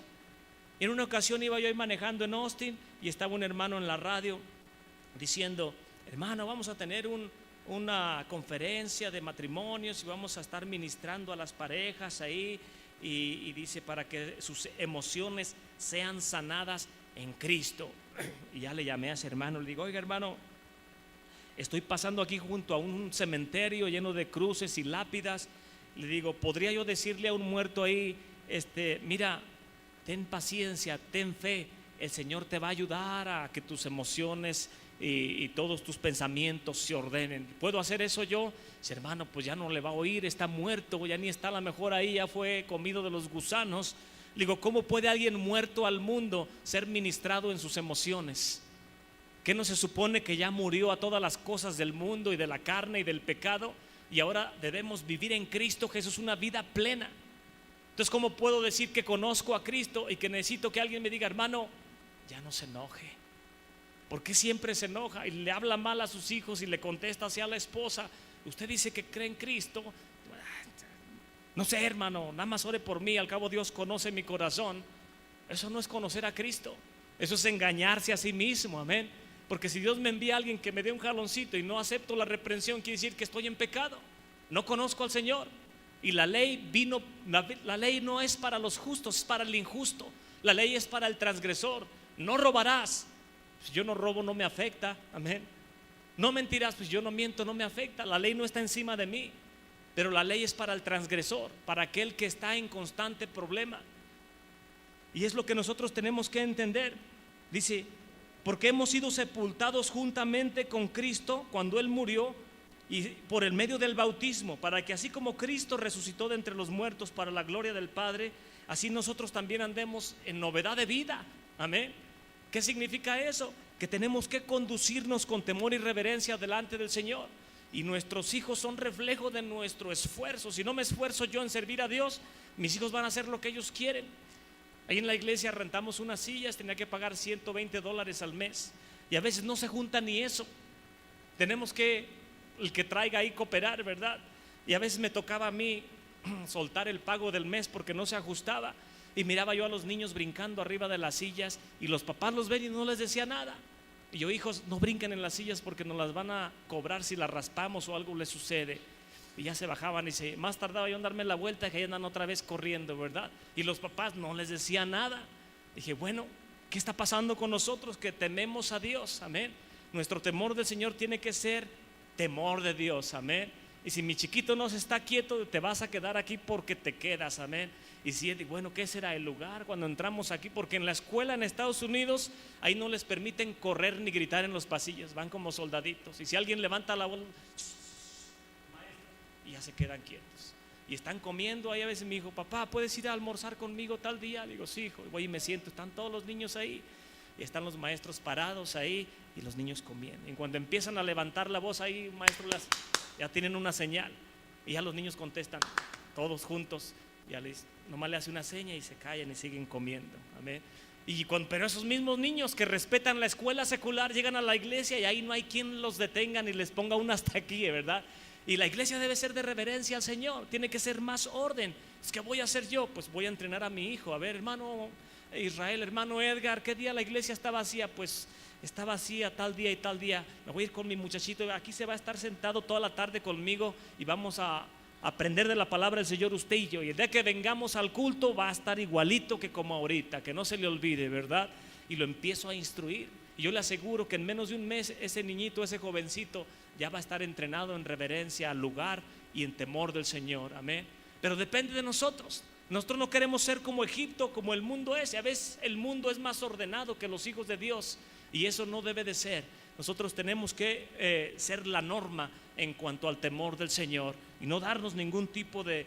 En una ocasión iba yo ahí manejando en Austin y estaba un hermano en la radio diciendo: hermano, vamos a tener una conferencia de matrimonios y vamos a estar ministrando a las parejas ahí, y dice, para que sus emociones sean sanadas en Cristo. Y ya le llamé a ese hermano, le digo: oiga, hermano, estoy pasando aquí junto a un cementerio lleno de cruces y lápidas. Le digo: ¿podría yo decirle a un muerto ahí, mira, ten paciencia, ten fe, el Señor te va a ayudar a que tus emociones y todos tus pensamientos se ordenen? ¿Puedo hacer eso yo? Dice: hermano, pues ya no le va a oír, está muerto, ya ni está a lo mejor ahí, ya fue comido de los gusanos. Le digo: ¿cómo puede alguien muerto al mundo ser ministrado en sus emociones? ¿Qué no se supone que ya murió a todas las cosas del mundo y de la carne y del pecado? Y ahora debemos vivir en Cristo Jesús una vida plena. Entonces, ¿cómo puedo decir que conozco a Cristo y que necesito que alguien me diga: hermano, ya no se enoje? ¿Por qué siempre se enoja y le habla mal a sus hijos y le contesta hacia la esposa? Usted dice que cree en Cristo. No sé, hermano, nada más ore por mí, al cabo Dios conoce mi corazón. Eso no es conocer a Cristo, eso es engañarse a sí mismo, amén. Porque si Dios me envía a alguien que me dé un jaloncito y no acepto la reprensión, quiere decir que estoy en pecado, no conozco al Señor. Y la ley no es para los justos, es para el injusto. La ley es para el transgresor. No robarás. Pues yo no robo, no me afecta, amén. No mentirás, pues yo no miento, no me afecta. La ley no está encima de mí. Pero la ley es para el transgresor, para aquel que está en constante problema. Y es lo que nosotros tenemos que entender. Dice: porque hemos sido sepultados juntamente con Cristo cuando Él murió, y por el medio del bautismo, para que así como Cristo resucitó de entre los muertos para la gloria del Padre, así nosotros también andemos en novedad de vida, amén. ¿Qué significa eso? Que tenemos que conducirnos con temor y reverencia delante del Señor. Y nuestros hijos son reflejo de nuestro esfuerzo. Si no me esfuerzo yo en servir a Dios, mis hijos van a hacer lo que ellos quieren. Ahí en la iglesia rentamos unas sillas, tenía que pagar $120 al mes, y a veces no se junta ni eso. Tenemos que, el que traiga ahí, cooperar, ¿verdad? Y a veces me tocaba a mí soltar el pago del mes porque no se ajustaba, y miraba yo a los niños brincando arriba de las sillas, y los papás los ven y no les decía nada. Y yo: hijos, no brinquen en las sillas porque nos las van a cobrar si las raspamos o algo les sucede. Y ya se bajaban, y más tardaba yo en darme la vuelta que andan otra vez corriendo, ¿verdad? Y los papás no les decían nada. Dije: bueno, ¿qué está pasando con nosotros que tememos a Dios? Amén. Nuestro temor del Señor tiene que ser temor de Dios, amén. Y si mi chiquito no se está quieto, te vas a quedar aquí porque te quedas, amén. Y si bueno, ¿qué será el lugar cuando entramos aquí? Porque en la escuela en Estados Unidos, ahí no les permiten correr ni gritar en los pasillos, van como soldaditos. Y si alguien levanta la voz, y ya se quedan quietos. Y están comiendo ahí. A veces mi hijo: papá, ¿puedes ir a almorzar conmigo tal día? Le digo: sí, hijo. Y voy y me siento, están todos los niños ahí, y están los maestros parados ahí, y los niños comiendo. Y cuando empiezan a levantar la voz ahí, maestro, ya tienen una señal, y ya los niños contestan todos juntos. Ya nomás le hace una seña y se callan y siguen comiendo, amén. Pero esos mismos niños que respetan la escuela secular llegan a la iglesia y ahí no hay quien los detenga ni les ponga un hasta aquí, ¿verdad? Y la iglesia debe ser de reverencia al Señor, tiene que ser más orden. ¿Qué voy a hacer yo? Pues voy a entrenar a mi hijo. A ver, hermano Israel, hermano Edgar, ¿qué día la iglesia está vacía? Pues está vacía tal día y tal día. Me voy a ir con mi muchachito, aquí se va a estar sentado toda la tarde conmigo y vamos a aprender de la palabra del Señor, usted y yo. Y el día que vengamos al culto va a estar igualito que como ahorita, que no se le olvide, ¿verdad? Y lo empiezo a instruir. Y yo le aseguro que en menos de un mes ese niñito, ese jovencito ya va a estar entrenado en reverencia al lugar y en temor del Señor, amén. Pero depende de nosotros. Nosotros no queremos ser como Egipto, como el mundo es. Y a veces el mundo es más ordenado que los hijos de Dios, y eso no debe de ser. Nosotros tenemos que ser la norma en cuanto al temor del Señor y no darnos ningún tipo de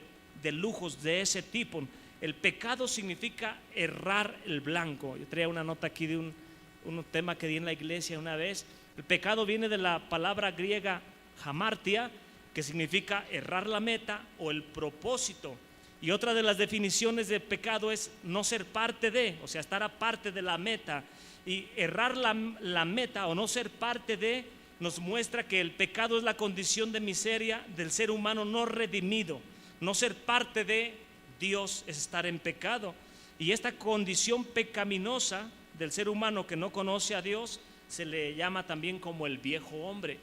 lujos de ese tipo. El pecado significa errar el blanco. Yo traía una nota aquí de un tema que di en la iglesia una vez. El pecado viene de la palabra griega hamartia, que significa errar la meta o el propósito. Y otra de las definiciones de pecado es no ser parte de, o sea, estar aparte de la meta. Y errar la meta o no ser parte de nos muestra que el pecado es la condición de miseria del ser humano no redimido. No ser parte de Dios es estar en pecado. Y esta condición pecaminosa del ser humano que no conoce a Dios se le llama también como el viejo hombre.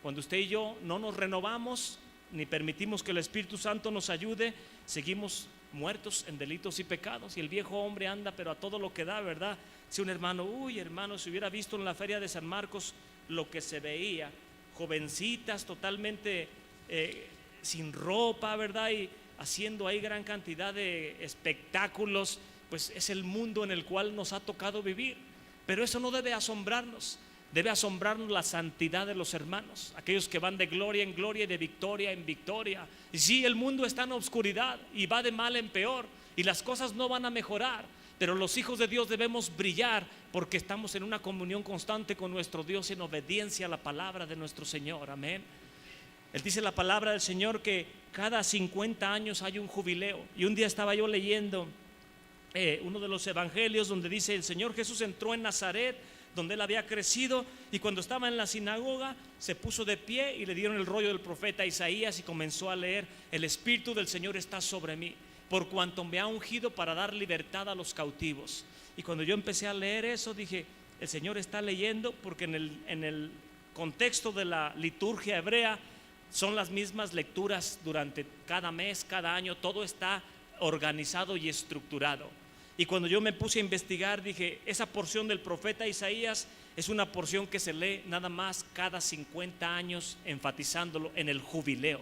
Cuando usted y yo no nos renovamos ni permitimos que el Espíritu Santo nos ayude, seguimos muertos en delitos y pecados. Y el viejo hombre anda pero a todo lo que da, ¿verdad? Si un hermano, hermano, si hubiera visto en la feria de San Marcos lo que se veía, jovencitas totalmente sin ropa, ¿verdad? Y haciendo ahí gran cantidad de espectáculos, pues es el mundo en el cual nos ha tocado vivir. Pero eso no debe asombrarnos. Debe asombrarnos la santidad de los hermanos, aquellos que van de gloria en gloria y de victoria en victoria. Y sí, el mundo está en obscuridad y va de mal en peor y las cosas no van a mejorar, pero los hijos de Dios debemos brillar porque estamos en una comunión constante con nuestro Dios en obediencia a la palabra de nuestro Señor. Amén. Él dice la palabra del Señor que cada 50 años hay un jubileo. Y un día estaba yo leyendo uno de los evangelios donde dice: el Señor Jesús entró en Nazaret, donde él había crecido, y cuando estaba en la sinagoga se puso de pie y le dieron el rollo del profeta Isaías y comenzó a leer: el Espíritu del Señor está sobre mí, por cuanto me ha ungido para dar libertad a los cautivos. Y cuando yo empecé a leer eso dije: el Señor está leyendo, porque en el contexto de la liturgia hebrea son las mismas lecturas durante cada mes, cada año, todo está organizado y estructurado. Y cuando yo me puse a investigar dije: esa porción del profeta Isaías es una porción que se lee nada más cada 50 años, enfatizándolo en el jubileo.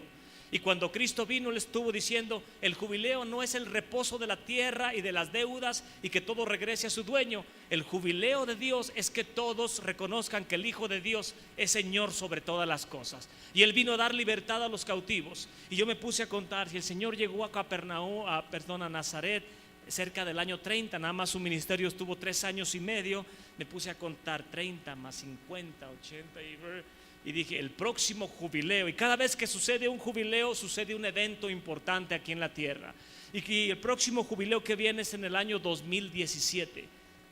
Y cuando Cristo vino, Él estuvo diciendo: el jubileo no es el reposo de la tierra y de las deudas y que todo regrese a su dueño. El jubileo de Dios es que todos reconozcan que el Hijo de Dios es Señor sobre todas las cosas. Y Él vino a dar libertad a los cautivos. Y yo me puse a contar, si el Señor llegó a Nazaret cerca del año 30, nada más su ministerio estuvo 3 años y medio, me puse a contar 30 más 50, 80 y dije: el próximo jubileo. Y cada vez que sucede un jubileo, sucede un evento importante aquí en la tierra. Y el próximo jubileo que viene es en el año 2017.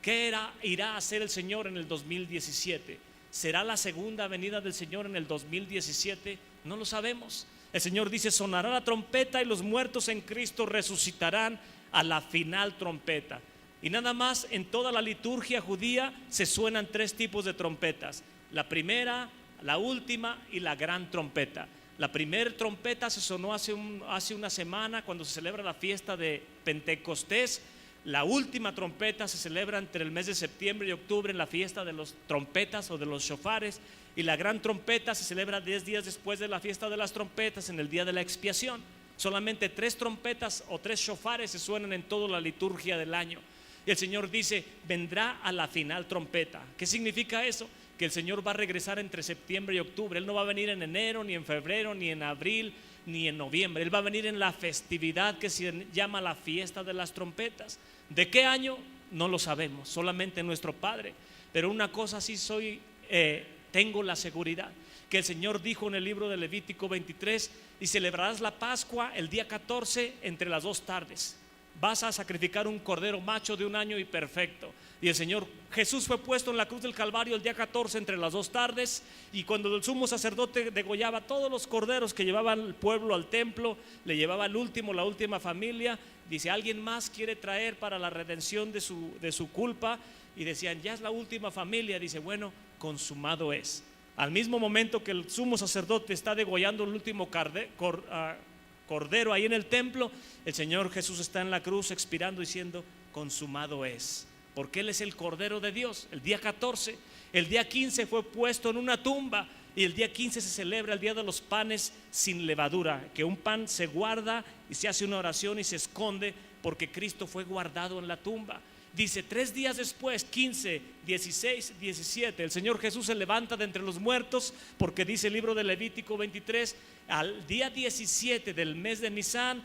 ¿Qué irá a hacer el Señor en el 2017? ¿Será la segunda venida del Señor en el 2017? No lo sabemos. El Señor dice: sonará la trompeta y los muertos en Cristo resucitarán a la final trompeta. Y nada más en toda la liturgia judía se suenan 3 tipos de trompetas: la primera, la última y la gran trompeta. La primera trompeta se sonó hace una semana cuando se celebra la fiesta de Pentecostés. La última trompeta se celebra entre el mes de septiembre y octubre en la fiesta de los trompetas o de los shofares. Y la gran trompeta se celebra 10 días después de la fiesta de las trompetas, en el día de la expiación. Solamente 3 trompetas o 3 shofares se suenan en toda la liturgia del año. Y el Señor dice: vendrá a la final trompeta. ¿Qué significa eso? Que el Señor va a regresar entre septiembre y octubre. Él no va a venir en enero, ni en febrero, ni en abril, ni en noviembre. Él va a venir en la festividad que se llama la fiesta de las trompetas. ¿De qué año? No lo sabemos, solamente nuestro Padre. Pero una cosa sí tengo la seguridad, que el Señor dijo en el libro de Levítico 23: y celebrarás la Pascua el día 14 entre las 2 tardes. Vas a sacrificar un cordero macho de 1 año y perfecto. Y el Señor Jesús fue puesto en la cruz del Calvario el día 14 entre las 2 tardes. Y cuando el sumo sacerdote degollaba todos los corderos que llevaban el pueblo al templo, le llevaba el último, la última familia. Dice: ¿alguien más quiere traer para la redención de su culpa? Y decían: ya es la última familia. Dice: bueno, consumado es. Al mismo momento que el sumo sacerdote está degollando el último cordero ahí en el templo, el Señor Jesús está en la cruz expirando, diciendo: consumado es. Porque Él es el Cordero de Dios. El día 14, el día 15 fue puesto en una tumba. Y el día 15 se celebra el día de los panes sin levadura, que un pan se guarda y se hace una oración y se esconde porque Cristo fue guardado en la tumba. Dice: 3 días después, 15, 16, 17, el Señor Jesús se levanta de entre los muertos, porque dice el libro de Levítico 23: al día 17 del mes de Nisán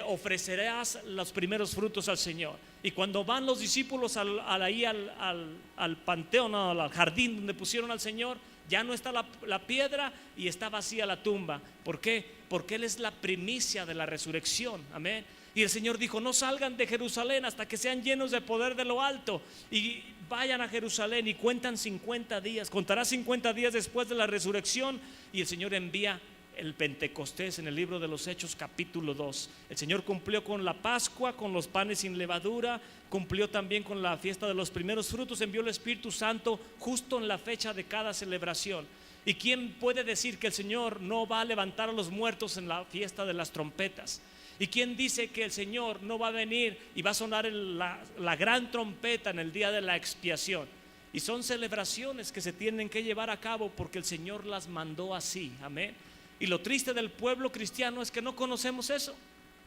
ofrecerás los primeros frutos al Señor. Y cuando van los discípulos al panteón, al jardín donde pusieron al Señor, ya no está la piedra y está vacía la tumba. ¿Por qué? Porque Él es la primicia de la resurrección. Amén. Y el Señor dijo: no salgan de Jerusalén hasta que sean llenos de poder de lo alto, y vayan a Jerusalén y cuentan 50 días. Contará 50 días después de la resurrección, y el Señor envía el Pentecostés en el libro de los Hechos capítulo 2. El Señor cumplió con la Pascua, con los panes sin levadura, cumplió también con la fiesta de los primeros frutos, envió el Espíritu Santo justo en la fecha de cada celebración. ¿Y quién puede decir que el Señor no va a levantar a los muertos en la fiesta de las trompetas? ¿Y quién dice que el Señor no va a venir y va a sonar la gran trompeta en el día de la expiación? Y son celebraciones que se tienen que llevar a cabo porque el Señor las mandó así. Amén. Y lo triste del pueblo cristiano es que no conocemos eso.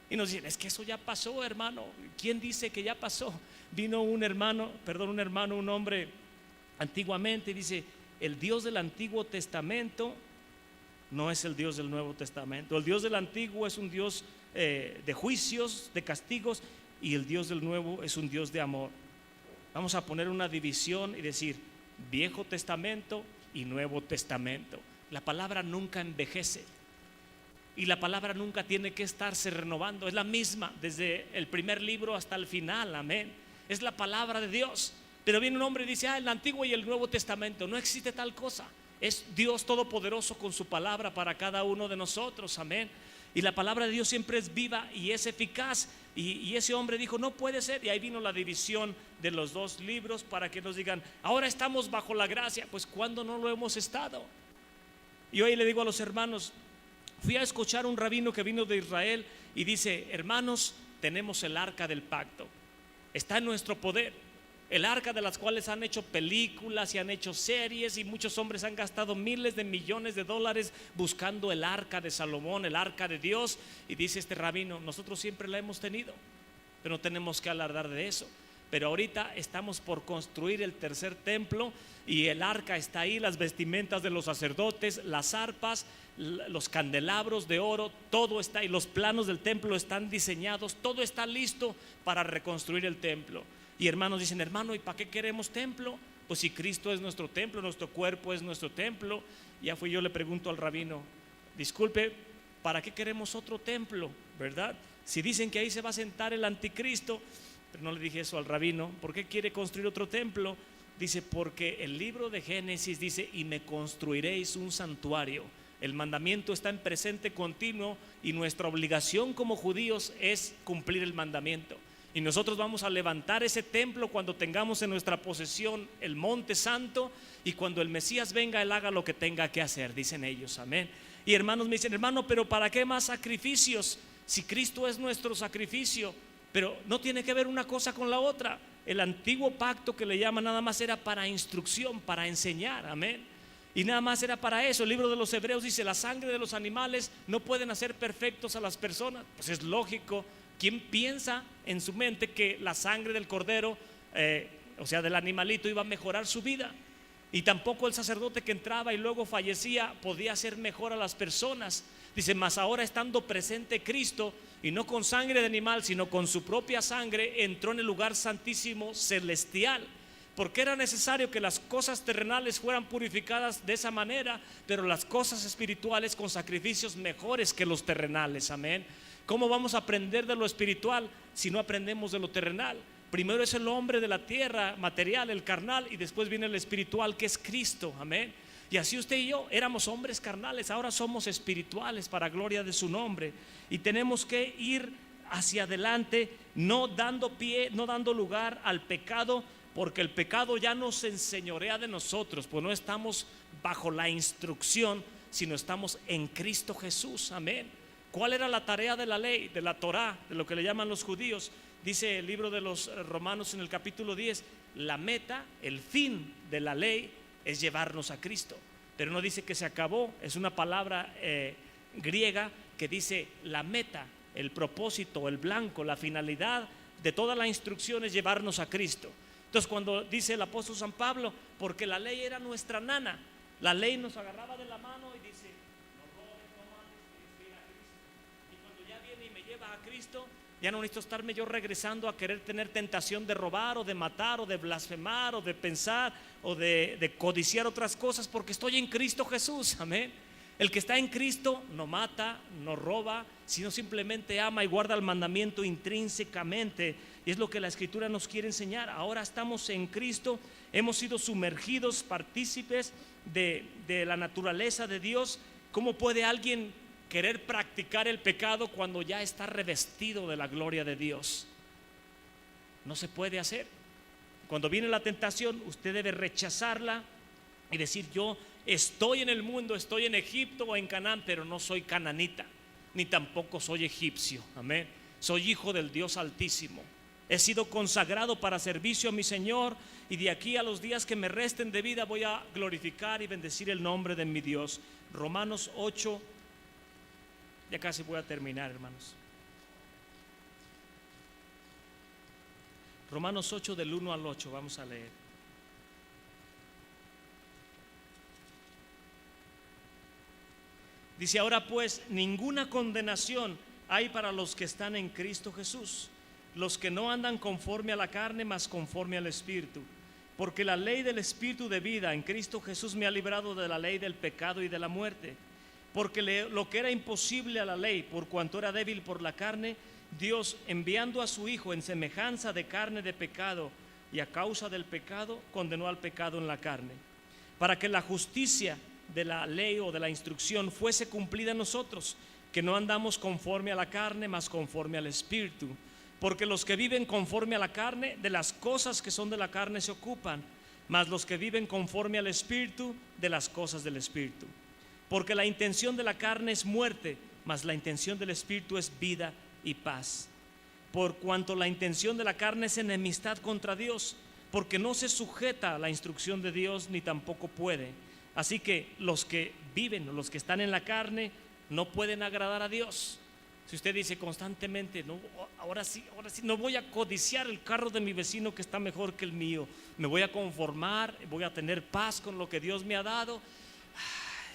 Y nos dicen: es que eso ya pasó, hermano. ¿Quién dice que ya pasó? Vino un hombre antiguamente y dice: el Dios del Antiguo Testamento no es el Dios del Nuevo Testamento. El Dios del Antiguo es un Dios de juicios, de castigos, y el Dios del Nuevo es un Dios de amor. Vamos a poner una división y decir Viejo Testamento y Nuevo Testamento. La palabra nunca envejece y la palabra nunca tiene que estarse renovando. Es la misma desde el primer libro hasta el final. Amén. Es la palabra de Dios. Pero viene un hombre y dice: el Antiguo y el Nuevo Testamento. No existe tal cosa. Es Dios Todopoderoso con su palabra para cada uno de nosotros. Amén. Y la palabra de Dios siempre es viva y es eficaz. Y ese hombre dijo: no puede ser. Y ahí vino la división de los dos libros para que nos digan: ahora estamos bajo la gracia. Pues ¿cuándo no lo hemos estado? Y hoy le digo a los hermanos: fui a escuchar un rabino que vino de Israel y dice: hermanos, tenemos el arca del pacto. Está en nuestro poder. El arca, de las cuales han hecho películas y han hecho series, y muchos hombres han gastado miles de millones de dólares buscando el arca de Salomón, el arca de Dios. Y dice este rabino: nosotros siempre la hemos tenido, pero no tenemos que alardar de eso. Pero ahorita estamos por construir el tercer templo y el arca está ahí, las vestimentas de los sacerdotes, las arpas, los candelabros de oro, todo está ahí, los planos del templo están diseñados, todo está listo para reconstruir el templo. Y hermanos dicen: hermano, ¿y para qué queremos templo? Pues si Cristo es nuestro templo, nuestro cuerpo es nuestro templo. Ya fui yo, le pregunto al rabino: disculpe, ¿para qué queremos otro templo? ¿Verdad? Si dicen que ahí se va a sentar el anticristo. Pero no le dije eso al rabino. ¿Por qué quiere construir otro templo? Dice: porque el libro de Génesis dice: y me construiréis un santuario. El mandamiento está en presente continuo y nuestra obligación como judíos es cumplir el mandamiento. Y nosotros vamos a levantar ese templo cuando tengamos en nuestra posesión el monte santo, y cuando el Mesías venga, Él haga lo que tenga que hacer, dicen ellos. Amén. Y hermanos me dicen: hermano, pero ¿para qué más sacrificios? Si Cristo es nuestro sacrificio. Pero no tiene que ver una cosa con la otra. El antiguo pacto, que le llaman, nada más era para instrucción, para enseñar. Amén. Y nada más era para eso. El libro de los Hebreos dice: la sangre de los animales no pueden hacer perfectos a las personas. Pues es lógico. ¿Quién piensa en su mente que la sangre del cordero, o sea del animalito, iba a mejorar su vida? Y tampoco el sacerdote que entraba y luego fallecía podía hacer mejor a las personas. Dice: mas ahora, estando presente Cristo, y no con sangre de animal, sino con su propia sangre, entró en el lugar santísimo celestial. Porque era necesario que las cosas terrenales fueran purificadas de esa manera, pero las cosas espirituales con sacrificios mejores que los terrenales. Amén. ¿Cómo vamos a aprender de lo espiritual si no aprendemos de lo terrenal? Primero es el hombre de la tierra, material, el carnal, y después viene el espiritual, que es Cristo. Amén. Y así usted y yo éramos hombres carnales, ahora somos espirituales para gloria de su nombre. Y tenemos que ir hacia adelante, no dando pie, no dando lugar al pecado, porque el pecado ya no se enseñorea de nosotros, pues no estamos bajo la instrucción, sino estamos en Cristo Jesús. Amén. ¿Cuál era la tarea de la ley, de la Torá, de lo que le llaman los judíos? Dice el libro de los Romanos en el capítulo 10: la meta, el fin de la ley es llevarnos a Cristo. Pero no dice que se acabó. Es una palabra griega que dice: la meta, el propósito, el blanco, la finalidad de toda la instrucción es llevarnos a Cristo. Entonces, cuando dice el apóstol San Pablo: porque la ley era nuestra nana, la ley nos agarraba de la mano y dice: no robes, no mates, tienes que ir a Cristo. Y cuando ya viene y me lleva a Cristo, Cristo, ya no necesito estarme yo regresando a querer tener tentación de robar o de matar o de blasfemar o de pensar o de codiciar otras cosas, porque estoy en Cristo Jesús. Amén. El que está en Cristo no mata, no roba, sino simplemente ama y guarda el mandamiento intrínsecamente. Y es lo que la Escritura nos quiere enseñar. Ahora estamos en Cristo, hemos sido sumergidos, partícipes de la naturaleza de Dios. ¿Cómo puede alguien querer practicar el pecado cuando ya está revestido de la gloria de Dios? No se puede hacer. Cuando viene la tentación, usted debe rechazarla y decir: yo estoy en el mundo, estoy en Egipto o en Canaán, pero no soy cananita, ni tampoco soy egipcio. Amén. Soy hijo del Dios Altísimo. He sido consagrado para servicio a mi Señor, y de aquí a los días que me resten de vida voy a glorificar y bendecir el nombre de mi Dios. Romanos 8. Ya casi voy a terminar, hermanos. Romanos 8 del 1 al 8, vamos a leer. Dice: ahora pues, ninguna condenación hay para los que están en Cristo Jesús, los que no andan conforme a la carne, mas conforme al Espíritu. Porque la ley del Espíritu de vida en Cristo Jesús me ha librado de la ley del pecado y de la muerte. Porque lo que era imposible a la ley, por cuanto era débil por la carne, Dios, enviando a su Hijo en semejanza de carne de pecado, y a causa del pecado condenó al pecado en la carne, para que la justicia de la ley o de la instrucción fuese cumplida en nosotros, que no andamos conforme a la carne, mas conforme al Espíritu. Porque los que viven conforme a la carne, de las cosas que son de la carne se ocupan, mas los que viven conforme al Espíritu, de las cosas del Espíritu. Porque la intención de la carne es muerte, mas la intención del Espíritu es vida y paz. Por cuanto la intención de la carne es enemistad contra Dios, porque no se sujeta a la instrucción de Dios, ni tampoco puede. Así que los que viven o los que están en la carne no pueden agradar a Dios. Si usted dice constantemente: no, ahora sí, no voy a codiciar el carro de mi vecino que está mejor que el mío, me voy a conformar, voy a tener paz con lo que Dios me ha dado.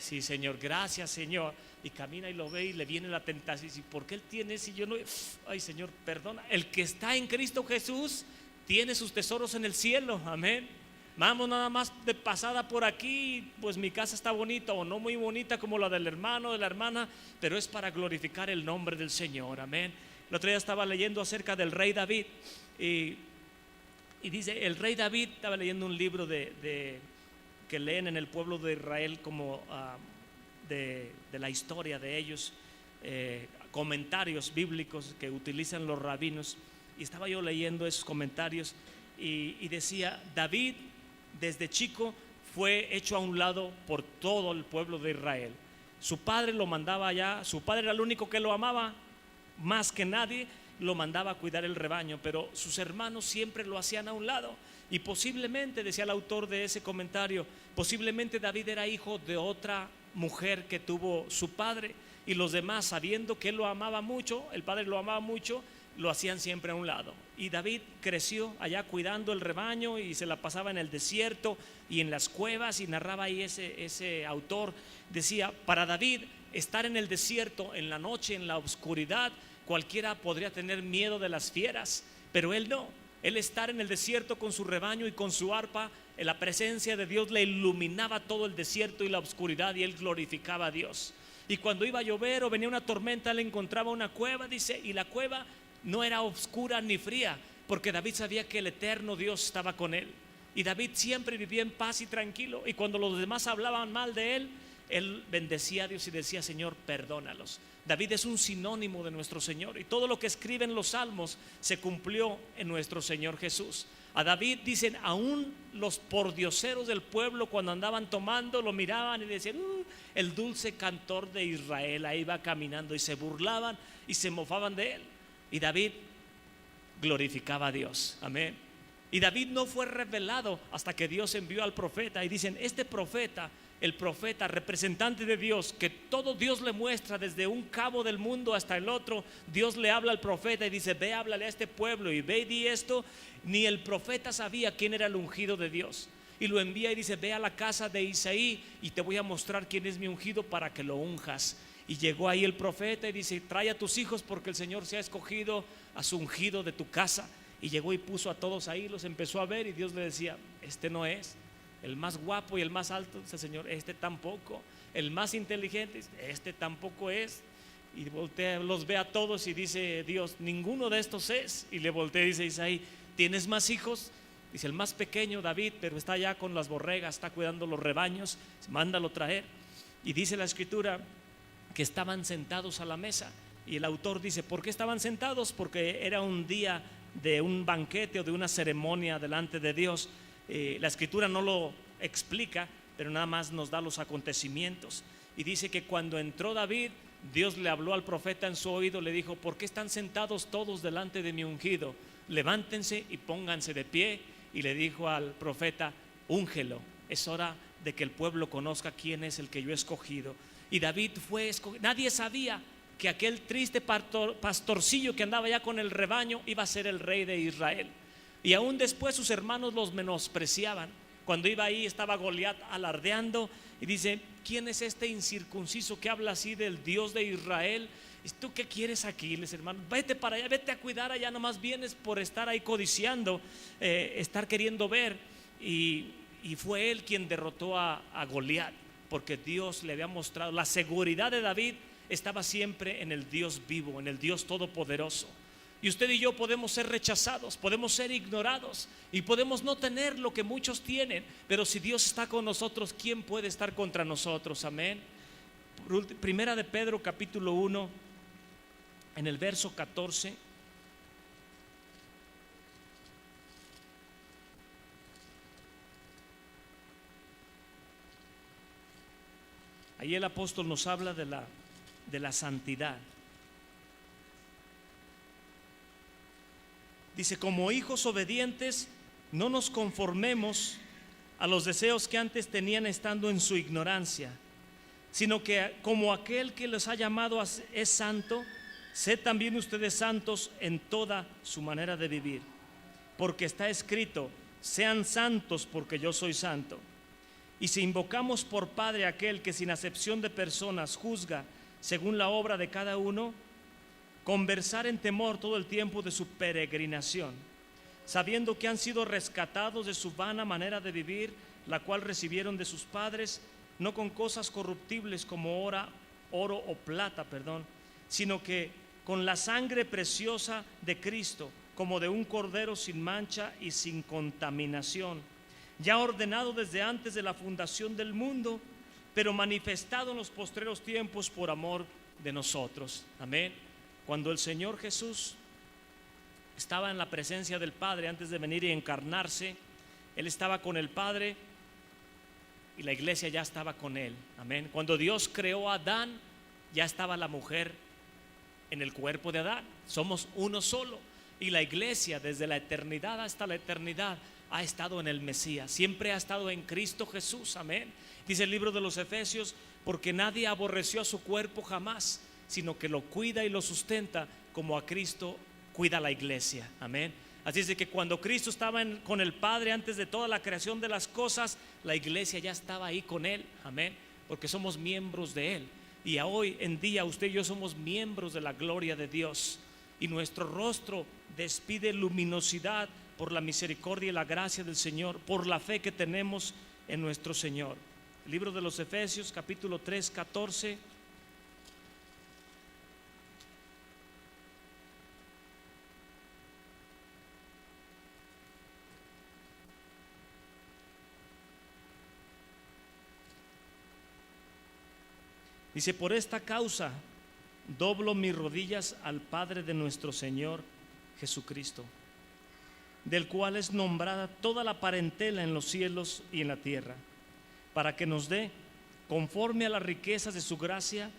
Sí, Señor, gracias, Señor. Y camina y lo ve y le viene la tentación. ¿Y por qué él tiene si yo no? Ay, Señor, perdona. El que está en Cristo Jesús tiene sus tesoros en el cielo. Amén. Vamos nada más de pasada por aquí, pues mi casa está bonita o no muy bonita como la del hermano, de la hermana, pero es para glorificar el nombre del Señor. Amén. El otro día estaba leyendo acerca del rey David y dice, el rey David, estaba leyendo un libro que leen en el pueblo de Israel como de la historia de ellos, comentarios bíblicos que utilizan los rabinos, y estaba yo leyendo esos comentarios y decía: David desde chico fue hecho a un lado por todo el pueblo de Israel. Su padre lo mandaba allá, su padre era el único que lo amaba más que nadie, lo mandaba a cuidar el rebaño, pero sus hermanos siempre lo hacían a un lado. Y posiblemente, decía el autor de ese comentario, posiblemente David era hijo de otra mujer que tuvo su padre, y los demás, sabiendo que él lo amaba mucho, el padre lo amaba mucho, lo hacían siempre a un lado. Y David creció allá cuidando el rebaño y se la pasaba en el desierto y en las cuevas, y narraba ahí ese autor, decía: para David, estar en el desierto, en la noche, en la oscuridad, cualquiera podría tener miedo de las fieras, pero él no. Él estar en el desierto con su rebaño y con su arpa, en la presencia de Dios le iluminaba todo el desierto y la oscuridad, y él glorificaba a Dios. Y cuando iba a llover o venía una tormenta, él encontraba una cueva, dice, y la cueva no era oscura ni fría, porque David sabía que el eterno Dios estaba con él. Y David siempre vivía en paz y tranquilo, y cuando los demás hablaban mal de él, él bendecía a Dios y decía: Señor, perdónalos. David es un sinónimo de nuestro Señor, y todo lo que escriben los salmos se cumplió en nuestro Señor Jesús. A David, dicen, aún los pordioseros del pueblo, cuando andaban tomando, lo miraban y decían: el dulce cantor de Israel, ahí va caminando, y se burlaban y se mofaban de él. Y David glorificaba a Dios. Amén. Y David no fue revelado hasta que Dios envió al profeta, y dicen: este profeta, el profeta representante de Dios, que todo Dios le muestra desde un cabo del mundo hasta el otro, Dios le habla al profeta y dice: ve, háblale a este pueblo y ve y di esto. Ni el profeta sabía quién era el ungido de Dios, y lo envía y dice: ve a la casa de Isaí y te voy a mostrar quién es mi ungido para que lo unjas. Y llegó ahí el profeta y dice: trae a tus hijos porque el Señor se ha escogido a su ungido de tu casa. Y llegó y puso a todos ahí, los empezó a ver, y Dios le decía: este no es. El más guapo y el más alto, dice el Señor, este tampoco. El más inteligente, este tampoco es. Y voltea, los ve a todos y dice Dios: ninguno de estos es. Y le voltea y dice Isaí: ¿tienes más hijos? Dice: el más pequeño, David, pero está allá con las borregas, está cuidando los rebaños, mándalo traer. Y dice la escritura que estaban sentados a la mesa. Y el autor dice: ¿por qué estaban sentados? Porque era un día de un banquete o de una ceremonia delante de Dios. La escritura no lo explica, pero nada más nos da los acontecimientos. Y dice que cuando entró David, Dios le habló al profeta en su oído, le dijo: ¿por qué están sentados todos delante de mi ungido? Levántense y pónganse de pie. Y le dijo al profeta: úngelo, es hora de que el pueblo conozca quién es el que yo he escogido. Y David fue escogido. Nadie sabía que aquel triste pastorcillo que andaba ya con el rebaño iba a ser el rey de Israel. Y aún después sus hermanos los menospreciaban. Cuando iba ahí estaba Goliat alardeando y dice: ¿quién es este incircunciso que habla así del Dios de Israel? ¿Tú qué quieres aquí? Les hermanos, vete para allá, vete a cuidar allá, nomás vienes por estar ahí codiciando, estar queriendo ver. Y fue él quien derrotó a Goliat, porque Dios le había mostrado. La seguridad de David estaba siempre en el Dios vivo, en el Dios todopoderoso. Y usted y yo podemos ser rechazados, podemos ser ignorados y podemos no tener lo que muchos tienen, pero si Dios está con nosotros, ¿quién puede estar contra nosotros? Amén. Primera de Pedro capítulo 1, en el verso 14. Ahí el apóstol nos habla de la santidad. Dice: como hijos obedientes, no nos conformemos a los deseos que antes tenían estando en su ignorancia, sino que como aquel que los ha llamado es santo, sed también ustedes santos en toda su manera de vivir. Porque está escrito: sean santos porque yo soy santo. Y si invocamos por Padre aquel que sin acepción de personas juzga según la obra de cada uno, conversar en temor todo el tiempo de su peregrinación, sabiendo que han sido rescatados de su vana manera de vivir, la cual recibieron de sus padres, no con cosas corruptibles como oro o plata, sino que con la sangre preciosa de Cristo, como de un cordero sin mancha y sin contaminación, ya ordenado desde antes de la fundación del mundo, pero manifestado en los postreros tiempos por amor de nosotros. Amén. Cuando el Señor Jesús estaba en la presencia del Padre antes de venir y encarnarse, Él estaba con el Padre y la iglesia ya estaba con Él. Amén. Cuando Dios creó a Adán, ya estaba la mujer en el cuerpo de Adán. Somos uno solo. Y la iglesia desde la eternidad hasta la eternidad ha estado en el Mesías, siempre ha estado en Cristo Jesús. Amén. Dice el libro de los Efesios: porque nadie aborreció a su cuerpo jamás, sino que lo cuida y lo sustenta como a Cristo cuida la iglesia. Amén. Así es de que cuando Cristo estaba con el Padre antes de toda la creación de las cosas, la iglesia ya estaba ahí con Él. Amén. Porque somos miembros de Él. Y hoy en día usted y yo somos miembros de la gloria de Dios. Y nuestro rostro despide luminosidad por la misericordia y la gracia del Señor, por la fe que tenemos en nuestro Señor. El libro de los Efesios capítulo 3, 14. Dice: por esta causa doblo mis rodillas al Padre de nuestro Señor Jesucristo, del cual es nombrada toda la parentela en los cielos y en la tierra, para que nos dé, conforme a las riquezas de su gracia,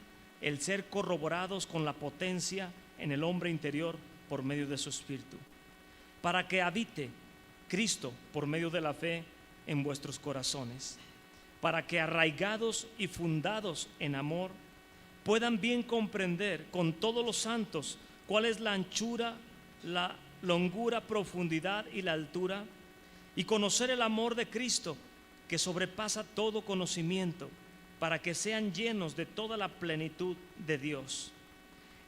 el ser corroborados con la potencia en el hombre interior por medio de su Espíritu, para que habite Cristo por medio de la fe en vuestros corazones, para que arraigados y fundados en amor puedan bien comprender con todos los santos cuál es la anchura, la longura, profundidad y la altura, y conocer el amor de Cristo que sobrepasa todo conocimiento, para que sean llenos de toda la plenitud de Dios.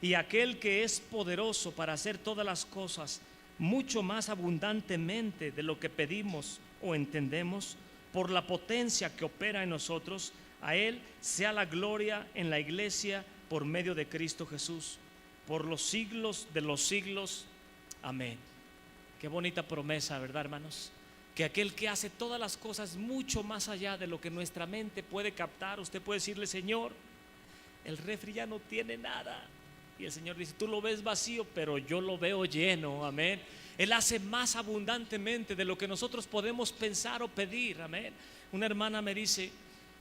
Y aquel que es poderoso para hacer todas las cosas mucho más abundantemente de lo que pedimos o entendemos, por la potencia que opera en nosotros, a Él sea la gloria en la iglesia por medio de Cristo Jesús, por los siglos de los siglos. Amén. Qué bonita promesa, ¿verdad, hermanos? Que aquel que hace todas las cosas mucho más allá de lo que nuestra mente puede captar, usted puede decirle: Señor, el refri ya no tiene nada. Y el Señor dice: tú lo ves vacío, pero yo lo veo lleno. Amén. Él hace más abundantemente de lo que nosotros podemos pensar o pedir. Amén. Una hermana me dice,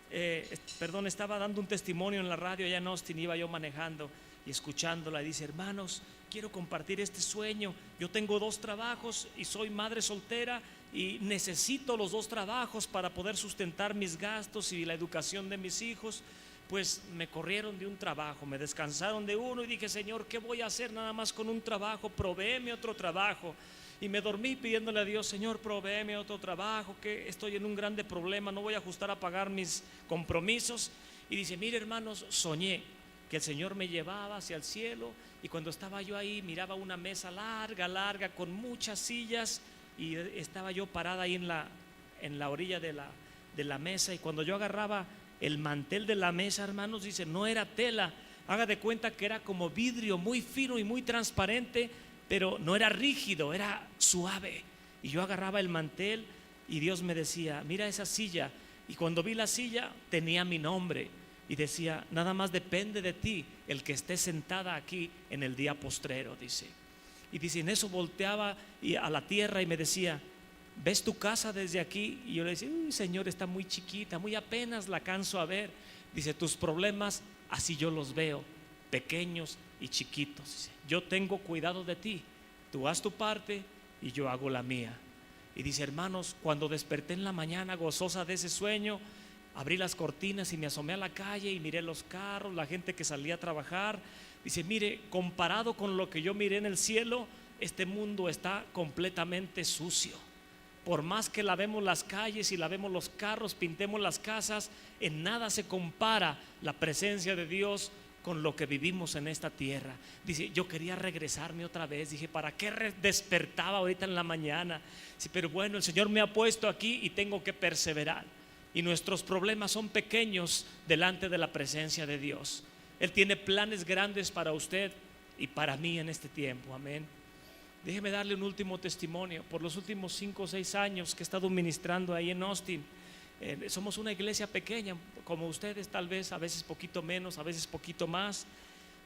estaba dando un testimonio en la radio allá en Austin, iba yo manejando y escuchándola, y dice: hermanos, quiero compartir este sueño. Yo tengo 2 trabajos y soy madre soltera y necesito los 2 trabajos para poder sustentar mis gastos y la educación de mis hijos. Pues me corrieron de un trabajo, me descansaron de uno, y dije: Señor, ¿qué voy a hacer nada más con un trabajo? Provéeme otro trabajo. Y me dormí pidiéndole a Dios: Señor, provéeme otro trabajo, que estoy en un grande problema, no voy a ajustar a pagar mis compromisos. Y dice: mire, hermanos, soñé que el Señor me llevaba hacia el cielo, y cuando estaba yo ahí miraba una mesa larga con muchas sillas, y estaba yo parada ahí en la orilla de la mesa, y cuando yo agarraba el mantel de la mesa, hermanos, dice, no era tela, haga de cuenta que era como vidrio muy fino y muy transparente, pero no era rígido, era suave. Y yo agarraba el mantel y Dios me decía: mira esa silla. Y cuando vi la silla tenía mi nombre y decía: nada más depende de ti el que esté sentada aquí en el día postrero, dice. Y dice, en eso volteaba a la tierra y me decía: ¿ves tu casa desde aquí? Y yo le decía: uy, Señor, está muy chiquita, muy apenas la alcanzo a ver. Dice: tus problemas así yo los veo, pequeños y chiquitos. Dice: yo tengo cuidado de ti, tú haz tu parte y yo hago la mía. Y dice, hermanos, cuando desperté en la mañana gozosa de ese sueño, abrí las cortinas y me asomé a la calle y miré los carros, la gente que salía a trabajar. Dice: mire, comparado con lo que yo miré en el cielo, este mundo está completamente sucio. Por más que lavemos las calles y lavemos los carros, pintemos las casas, en nada se compara la presencia de Dios con lo que vivimos en esta tierra. Dice: yo quería regresarme otra vez. Dije: ¿para qué despertaba ahorita en la mañana? Sí, pero bueno, el Señor me ha puesto aquí y tengo que perseverar. Y nuestros problemas son pequeños delante de la presencia de Dios. Él tiene planes grandes para usted y para mí en este tiempo. Amén. Déjeme darle un último testimonio. Por los últimos 5 o 6 años que he estado ministrando ahí en Austin, somos una iglesia pequeña, como ustedes tal vez, a veces poquito menos, a veces poquito más.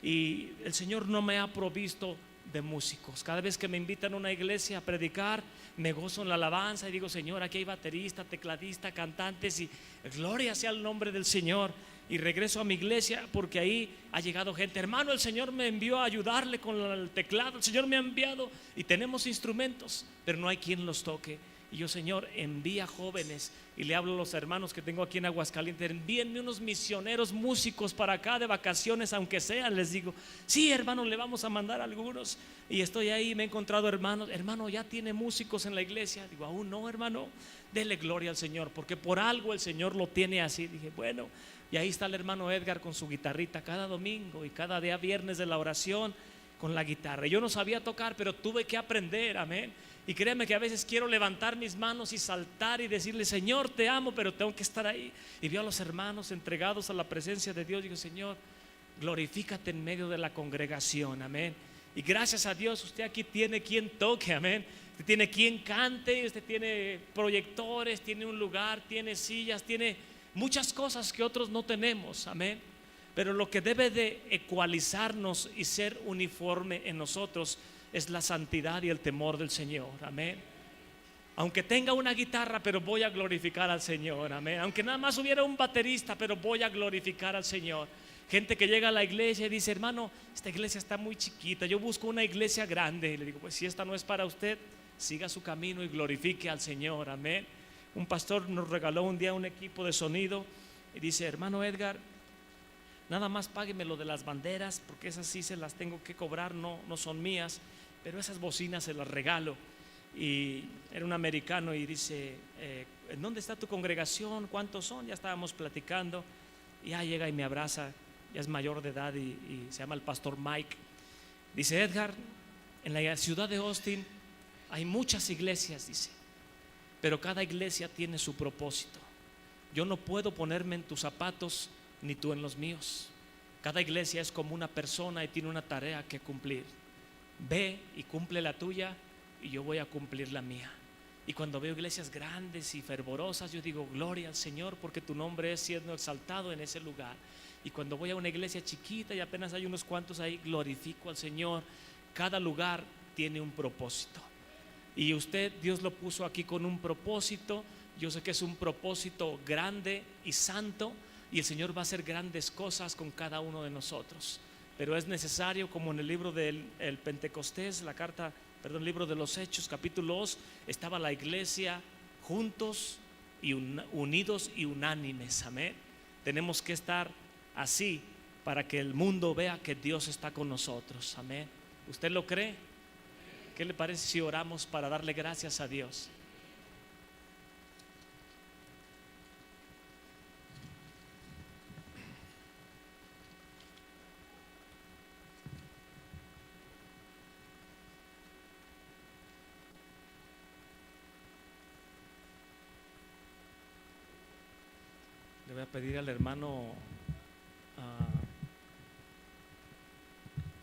Y el Señor no me ha provisto de músicos. Cada vez que me invitan a una iglesia a predicar, me gozo en la alabanza y digo: Señor, aquí hay baterista, tecladista, cantantes, y gloria sea el nombre del Señor. Y regreso a mi iglesia porque ahí ha llegado gente: hermano, el Señor me envió a ayudarle con el teclado, el Señor me ha enviado, y tenemos instrumentos, pero no hay quien los toque. Y yo: Señor, envía jóvenes. Y le hablo a los hermanos que tengo aquí en Aguascalientes: envíenme unos misioneros músicos para acá de vacaciones, aunque sean. Les digo: sí, hermano, le vamos a mandar algunos. Y estoy ahí, me he encontrado hermanos: hermano, ¿ya tiene músicos en la iglesia? Digo: aún no, hermano. Dele gloria al Señor, porque por algo el Señor lo tiene así. Dije: bueno. Y ahí está el hermano Edgar con su guitarrita cada domingo y cada día viernes de la oración con la guitarra. Yo no sabía tocar, pero tuve que aprender. Amén. Y créeme que a veces quiero levantar mis manos y saltar y decirle: Señor, te amo, pero tengo que estar ahí. Y veo a los hermanos entregados a la presencia de Dios. Digo: Señor, glorifícate en medio de la congregación. Amén. Y gracias a Dios, usted aquí tiene quien toque. Amén. Usted tiene quien cante, usted tiene proyectores, tiene un lugar, tiene sillas, tiene muchas cosas que otros no tenemos. Amén. Pero lo que debe de ecualizarnos y ser uniforme en nosotros es la santidad y el temor del Señor. Amén. Aunque tenga una guitarra, pero voy a glorificar al Señor. Amén. Aunque nada más hubiera un baterista, pero voy a glorificar al Señor. Gente que llega a la iglesia y dice: hermano, esta iglesia está muy chiquita, yo busco una iglesia grande. Y le digo: pues si esta no es para usted, siga su camino y glorifique al Señor. Amén. Un pastor nos regaló un día un equipo de sonido y dice: hermano Edgar, nada más págueme lo de las banderas, porque esas sí se las tengo que cobrar, no son mías, pero esas bocinas se las regalo. Y era un americano y dice: ¿en dónde está tu congregación? ¿Cuántos son? Ya estábamos platicando. ya llega y me abraza, ya es mayor de edad y se llama el pastor Mike. Dice: Edgar, en la ciudad de Austin hay muchas iglesias, dice, pero cada iglesia tiene su propósito. Yo no puedo ponerme en tus zapatos ni tú en los míos. Cada iglesia es como una persona y tiene una tarea que cumplir. Ve y cumple la tuya y yo voy a cumplir la mía. Y cuando veo iglesias grandes y fervorosas, yo digo: gloria al Señor, porque tu nombre es siendo exaltado en ese lugar. Y cuando voy a una iglesia chiquita y apenas hay unos cuantos ahí, glorifico al Señor. Cada lugar tiene un propósito. Y usted, Dios lo puso aquí con un propósito. Yo sé que es un propósito grande y santo, y el Señor va a hacer grandes cosas con cada uno de nosotros. Pero es necesario, como en el libro del Pentecostés, el libro de los Hechos, capítulo 2, estaba la iglesia juntos y unidos y unánimes. Amén. Tenemos que estar así para que el mundo vea que Dios está con nosotros. Amén. ¿Usted lo cree? ¿Qué le parece si oramos para darle gracias a Dios? Le voy a pedir al hermano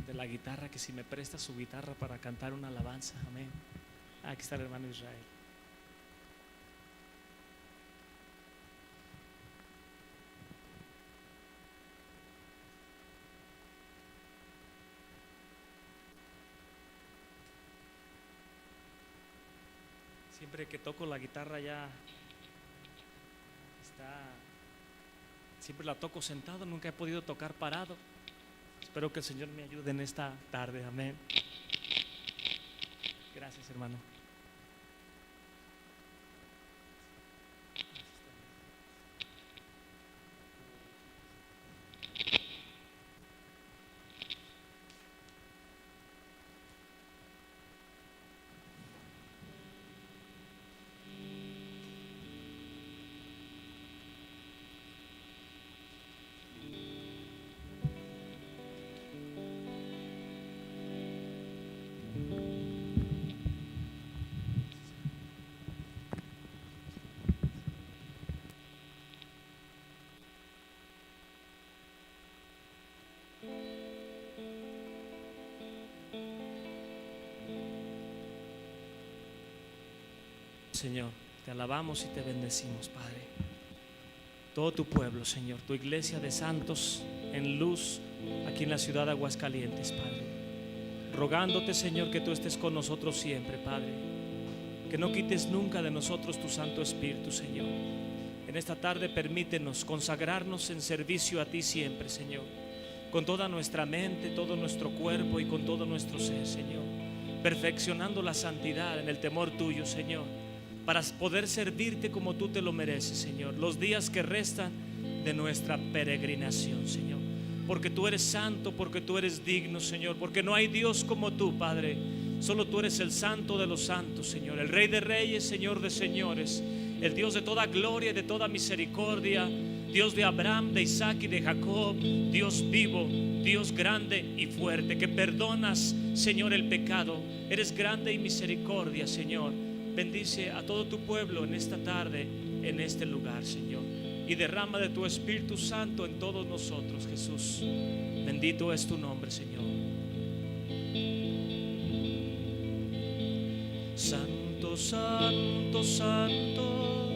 de la guitarra que si me presta su guitarra para cantar una alabanza. Amén. Aquí está el hermano Israel. Siempre que toco la guitarra siempre la toco sentado, nunca he podido tocar parado. Espero que el Señor me ayude en esta tarde. Amén. Gracias, hermano. Señor, te alabamos y te bendecimos, Padre. Todo tu pueblo, Señor, tu iglesia de santos en luz aquí en la ciudad de Aguascalientes, Padre, rogándote, Señor, que tú estés con nosotros siempre, Padre, que no quites nunca de nosotros tu Santo Espíritu, Señor. En esta tarde permítenos consagrarnos en servicio a ti siempre, Señor, con toda nuestra mente, todo nuestro cuerpo y con todo nuestro ser, Señor, perfeccionando la santidad en el temor tuyo, Señor, para poder servirte como tú te lo mereces, Señor, los días que restan de nuestra peregrinación, Señor, porque tú eres santo, porque tú eres digno, Señor, porque no hay Dios como tú, Padre. Solo tú eres el santo de los santos, Señor, el Rey de reyes, Señor de señores, el Dios de toda gloria y de toda misericordia, Dios de Abraham, de Isaac y de Jacob, Dios vivo, Dios grande y fuerte, que perdonas, Señor, el pecado. Eres grande y misericordia, Señor. Bendice a todo tu pueblo en esta tarde, en este lugar, Señor, y derrama de tu Espíritu Santo en todos nosotros, Jesús. Bendito es tu nombre, Señor. Santo, santo, santo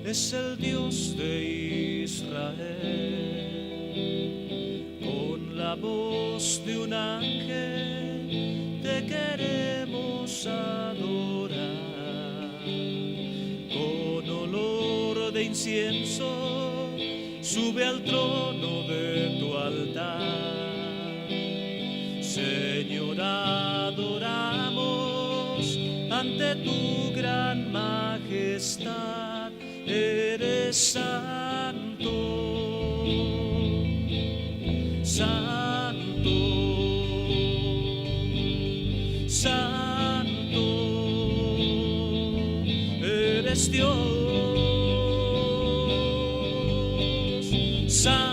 es el Dios de Israel. Con la voz de un ángel te queremos adorar. Con olor de incienso sube al trono de tu altar. Señor, adoramos ante tu gran majestad. Eres santo, santo, santo. Eres Dios, santo.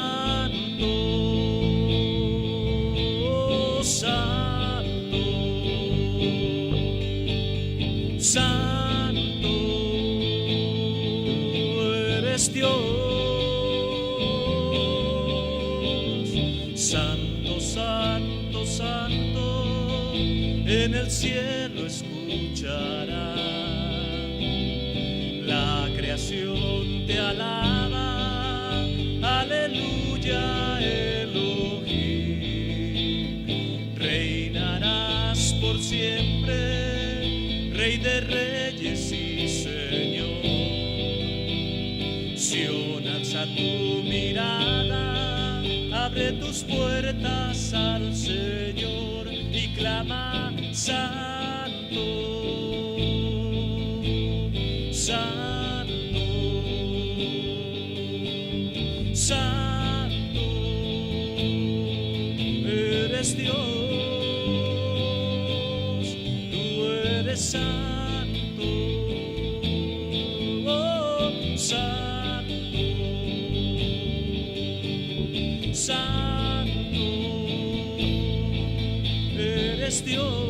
eres Dios. Santo, santo, santo, en el cielo escuchará. La creación te alaba, aleluya, Elohim. Reinarás por siempre, Rey de reyes y Señor. Sión, alza tu mirada, abre tus puertas al Señor y clama: Santo, Santo, Santo, eres Dios, tú eres santo, oh, santo, santo, eres Dios.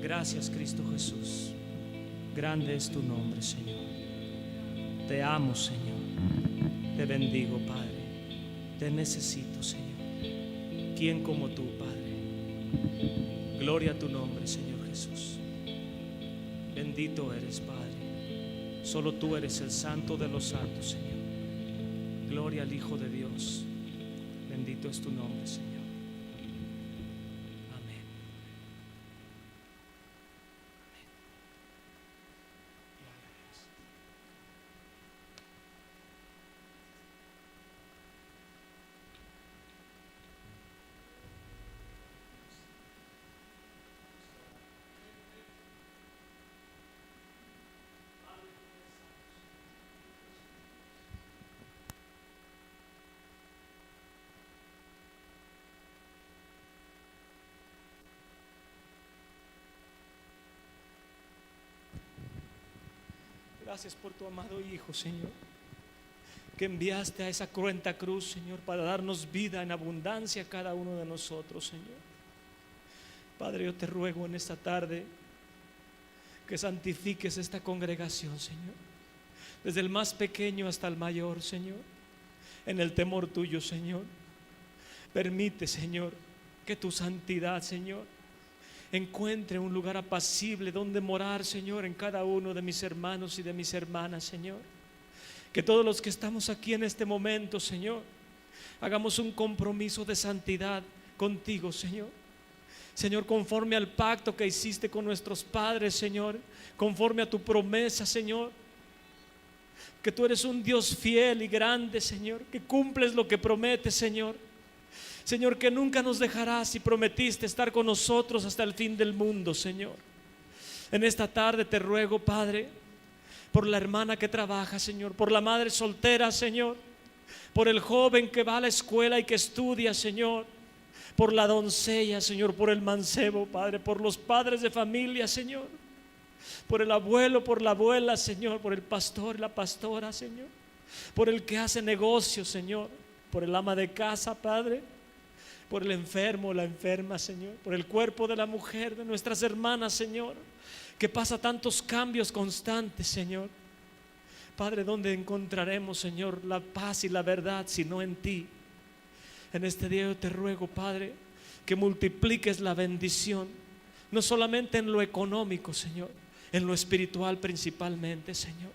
Gracias, Cristo Jesús. Grande es tu nombre, Señor. Te amo, Señor. Te bendigo, Padre. Te necesito, Señor. ¿Quién como tú, Padre? Gloria a tu nombre, Señor Jesús. Bendito eres, Padre. Solo tú eres el Santo de los santos, Señor. Gloria al Hijo de Dios. Bendito es tu nombre, Señor. Gracias por tu amado Hijo, Señor, que enviaste a esa cruenta cruz, Señor, para darnos vida en abundancia a cada uno de nosotros, Señor. Padre, yo te ruego en esta tarde que santifiques esta congregación, Señor, desde el más pequeño hasta el mayor, Señor, en el temor tuyo, Señor. Permite, Señor, que tu santidad, Señor, encuentre un lugar apacible donde morar, Señor, en cada uno de mis hermanos y de mis hermanas, Señor. Que todos los que estamos aquí en este momento, Señor, hagamos un compromiso de santidad contigo, Señor. Señor, conforme al pacto que hiciste con nuestros padres, Señor, conforme a tu promesa, Señor. que tú eres un Dios fiel y grande, Señor, que cumples lo que prometes, Señor. Señor, que nunca nos dejarás y prometiste estar con nosotros hasta el fin del mundo, Señor. En esta tarde te ruego, Padre, por la hermana que trabaja, Señor, por la madre soltera, Señor, por el joven que va a la escuela y que estudia, Señor, por la doncella, Señor, por el mancebo, Padre, por los padres de familia, Señor, por el abuelo, por la abuela, Señor, por el pastor y la pastora, Señor, por el que hace negocios, Señor, por el ama de casa, Padre, por el enfermo, la enferma, Señor, por el cuerpo de la mujer, de nuestras hermanas, Señor, que pasa tantos cambios constantes, Señor. Padre, ¿dónde encontraremos, Señor, la paz y la verdad sino en ti? En este día yo te ruego, Padre, que multipliques la bendición, no solamente en lo económico, Señor, en lo espiritual principalmente, Señor.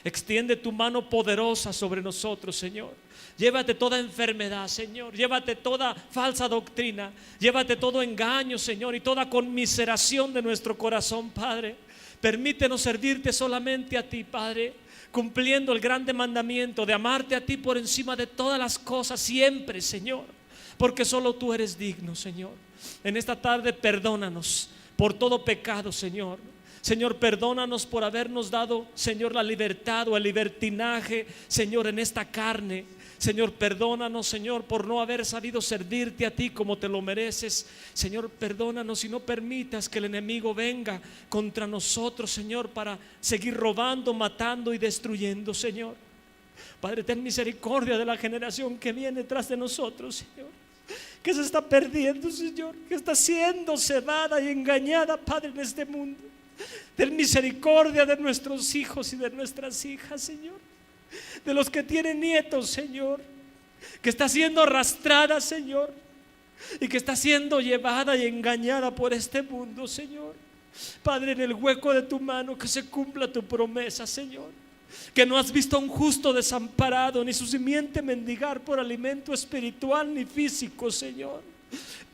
Extiende tu mano poderosa sobre nosotros, Señor. Llévate toda enfermedad, Señor. Llévate toda falsa doctrina. Llévate todo engaño, Señor, y toda conmiseración de nuestro corazón, Padre. Permítenos servirte solamente a ti, Padre, cumpliendo el grande mandamiento de amarte a ti por encima de todas las cosas siempre, Señor, porque solo tú eres digno, Señor. En esta tarde perdónanos por todo pecado, Señor. Señor, perdónanos por habernos dado, Señor, la libertad o el libertinaje, Señor, en esta carne. Señor, perdónanos, Señor, por no haber sabido servirte a ti como te lo mereces. Señor, perdónanos y no permitas que el enemigo venga contra nosotros, Señor, para seguir robando, matando y destruyendo, Señor. Padre, ten misericordia de la generación que viene tras de nosotros, Señor, que se está perdiendo, Señor, que está siendo cebada y engañada, Padre, en este mundo. Ten misericordia de nuestros hijos y de nuestras hijas, Señor, de los que tienen nietos, Señor, que está siendo arrastrada, Señor, y que está siendo llevada y engañada por este mundo, Señor. Padre, en el hueco de tu mano que se cumpla tu promesa, Señor, que no has visto a un justo desamparado, ni su simiente mendigar por alimento espiritual ni físico, Señor.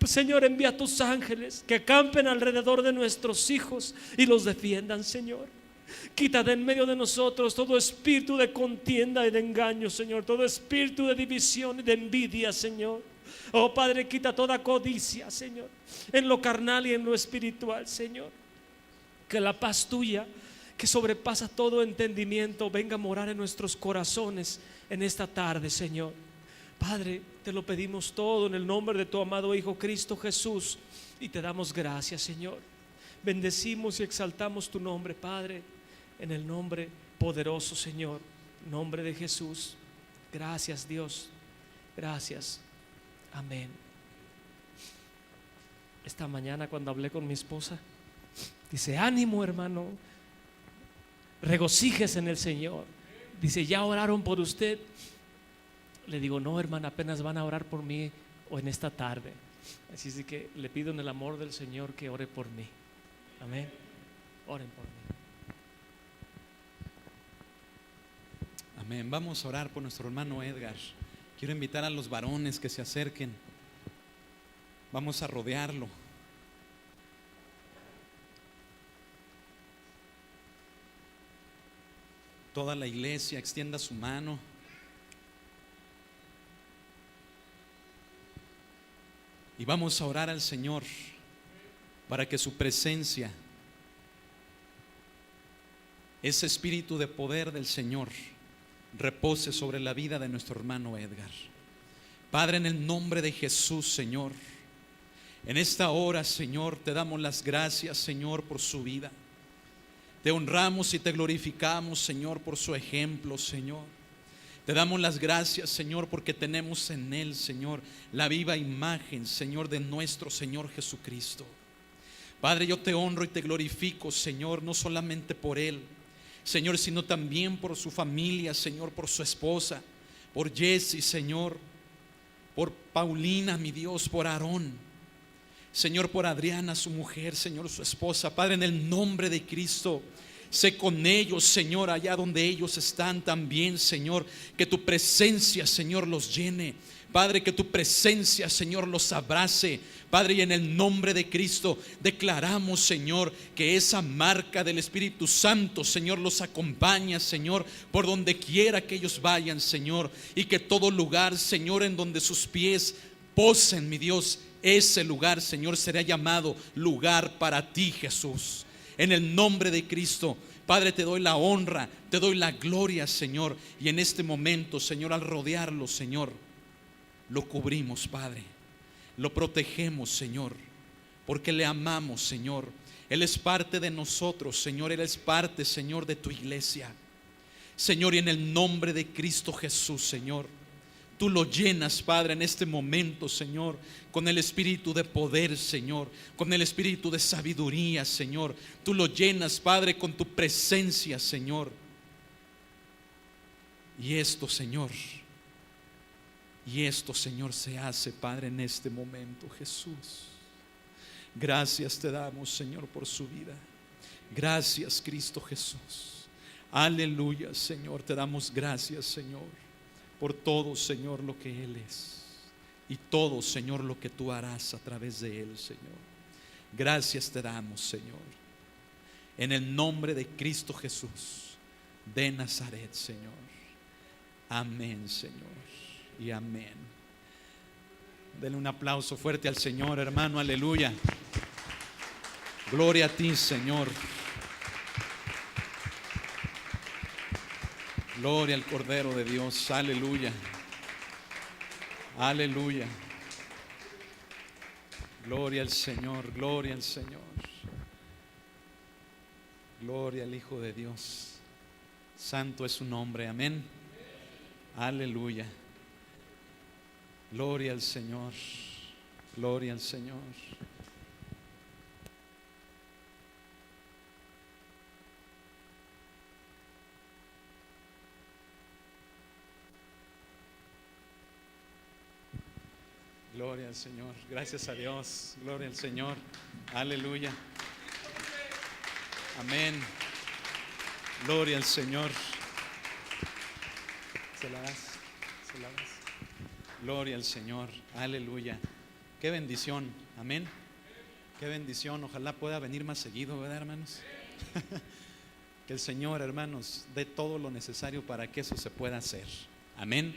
Señor, envía a tus ángeles que acampen alrededor de nuestros hijos y los defiendan, Señor. Quita de en medio de nosotros todo espíritu de contienda y de engaño, Señor, todo espíritu de división y de envidia, Señor. Oh Padre, quita toda codicia, Señor, en lo carnal y en lo espiritual, Señor. Que la paz tuya, que sobrepasa todo entendimiento, venga a morar en nuestros corazones en esta tarde, Señor. Padre, te lo pedimos todo en el nombre de tu amado Hijo Cristo Jesús y te damos gracias, Señor. Bendecimos y exaltamos tu nombre, Padre, en el nombre poderoso, Señor, nombre de Jesús. Gracias, Dios, gracias, amén. Esta mañana cuando hablé con mi esposa, dice: ánimo, hermano, regocíjese en el Señor. Dice: ¿ya oraron por usted? Le digo: no, hermana, apenas van a orar por mí o en esta tarde. Así es que le pido en el amor del Señor que ore por mí. Amén. Oren por mí.
Amén. Vamos a orar por nuestro hermano Edgar. Quiero invitar a los varones que se acerquen. Vamos a rodearlo. Toda la iglesia extienda su mano. Y vamos a orar al Señor para que su presencia, ese espíritu de poder del Señor, repose sobre la vida de nuestro hermano Edgar. Padre, en el nombre de Jesús, Señor, en esta hora, Señor, te damos las gracias, Señor, por su vida. Te honramos y te glorificamos, Señor, por su ejemplo, Señor. Te damos las gracias, Señor, porque tenemos en él, Señor, la viva imagen, Señor, de nuestro Señor Jesucristo. Padre, yo te honro y te glorifico, Señor, no solamente por él, Señor, sino también por su familia, Señor, por su esposa, por Jessy, Señor, por Paulina, mi Dios, por Aarón, Señor, por Adriana, su mujer, Señor, su esposa. Padre, en el nombre de Cristo, sé con ellos, Señor, allá donde ellos están también, Señor. Que tu presencia, Señor, los llene. Padre, que tu presencia, Señor, los abrace. Padre, y en el nombre de Cristo declaramos, Señor, que esa marca del Espíritu Santo, Señor, los acompaña, Señor, por donde quiera que ellos vayan, Señor. Y que todo lugar, Señor, en donde sus pies posen, mi Dios, ese lugar, Señor, será llamado lugar para ti, Jesús. En el nombre de Cristo, Padre, te doy la honra, te doy la gloria, Señor. Y en este momento, Señor, al rodearlo, Señor, lo cubrimos, Padre. Lo protegemos, Señor, porque le amamos, Señor. Él es parte de nosotros, Señor. Él es parte, Señor, de tu iglesia, Señor. Y en el nombre de Cristo Jesús, Señor, tú lo llenas, Padre, en este momento, Señor, con el espíritu de poder, Señor, con el espíritu de sabiduría, Señor. Tú lo llenas, Padre, con tu presencia, Señor. Y esto, Señor, se hace, Padre, en este momento, Jesús. Gracias te damos, Señor, por su vida. Gracias, Cristo Jesús. Aleluya, Señor. Te damos gracias, Señor, por todo, Señor, lo que Él es. Y todo, Señor, lo que tú harás a través de Él, Señor. Gracias te damos, Señor. En el nombre de Cristo Jesús de Nazaret, Señor. Amén, Señor. Y amén. Denle un aplauso fuerte al Señor, hermano. Aleluya. Gloria a ti, Señor. Gloria al Cordero de Dios. Aleluya. Aleluya. Gloria al Señor. Gloria al Señor. Gloria al Hijo de Dios. Santo es su nombre. Amén. Aleluya. Gloria al Señor. Gloria al Señor. Gloria al Señor. Gracias a Dios. Gloria al Señor. Aleluya. Amén. Gloria al Señor. ¿Se la das? ¿Se la das? Gloria al Señor. Aleluya. Qué bendición. Amén. Qué bendición. Ojalá pueda venir más seguido, ¿verdad, hermanos? Que el Señor, hermanos, dé todo lo necesario para que eso se pueda hacer. Amén.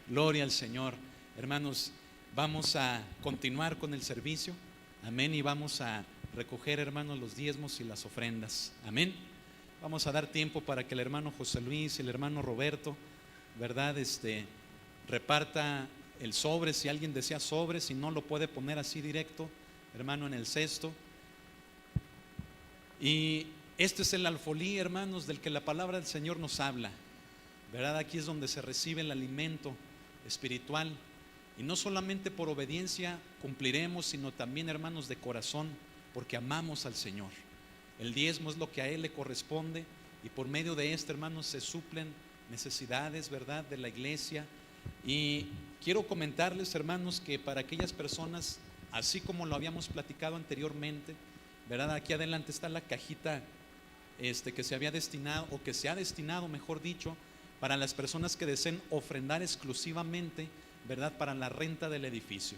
Gloria al Señor. Hermanos, vamos a continuar con el servicio. Amén. Y vamos a recoger, hermanos, los diezmos y las ofrendas. Amén. Vamos a dar tiempo para que el hermano José Luis y el hermano Roberto, ¿verdad? Reparta el sobre. Si alguien desea sobre, si no, lo puede poner así directo, hermano, en el cesto. Y este es el alfolí, hermanos, del que la palabra del Señor nos habla, ¿verdad? Aquí es donde se recibe el alimento espiritual. Y no solamente por obediencia cumpliremos, sino también, hermanos, de corazón, porque amamos al Señor. El diezmo es lo que a Él le corresponde, y por medio de esto, hermanos, se suplen necesidades, ¿verdad?, de la iglesia. Y quiero comentarles, hermanos, que para aquellas personas, así como lo habíamos platicado anteriormente, ¿verdad?, aquí adelante está la cajita que se había destinado, o que se ha destinado, mejor dicho, para las personas que deseen ofrendar exclusivamente, ¿verdad?, para la renta del edificio,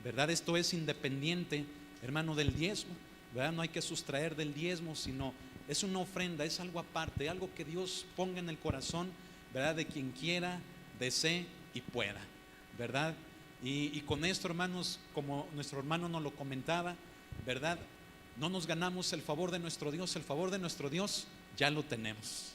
¿verdad? Esto es independiente, hermano, del diezmo, ¿verdad? No hay que sustraer del diezmo, sino es una ofrenda, es algo aparte, algo que Dios ponga en el corazón, ¿verdad?, de quien quiera, desee y pueda, ¿verdad? Y con esto, hermanos, como nuestro hermano nos lo comentaba, ¿verdad?, no nos ganamos el favor de nuestro Dios. El favor de nuestro Dios ya lo tenemos,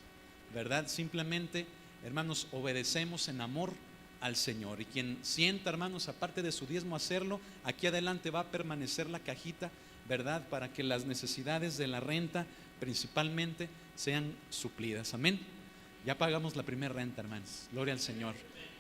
¿verdad? Simplemente, hermanos, obedecemos en amor al Señor. Y quien sienta, hermanos, aparte de su diezmo hacerlo, aquí adelante va a permanecer la cajita, ¿verdad?, para que las necesidades de la renta principalmente sean suplidas. Amén. Ya pagamos la primera renta, hermanos. Gloria al Señor,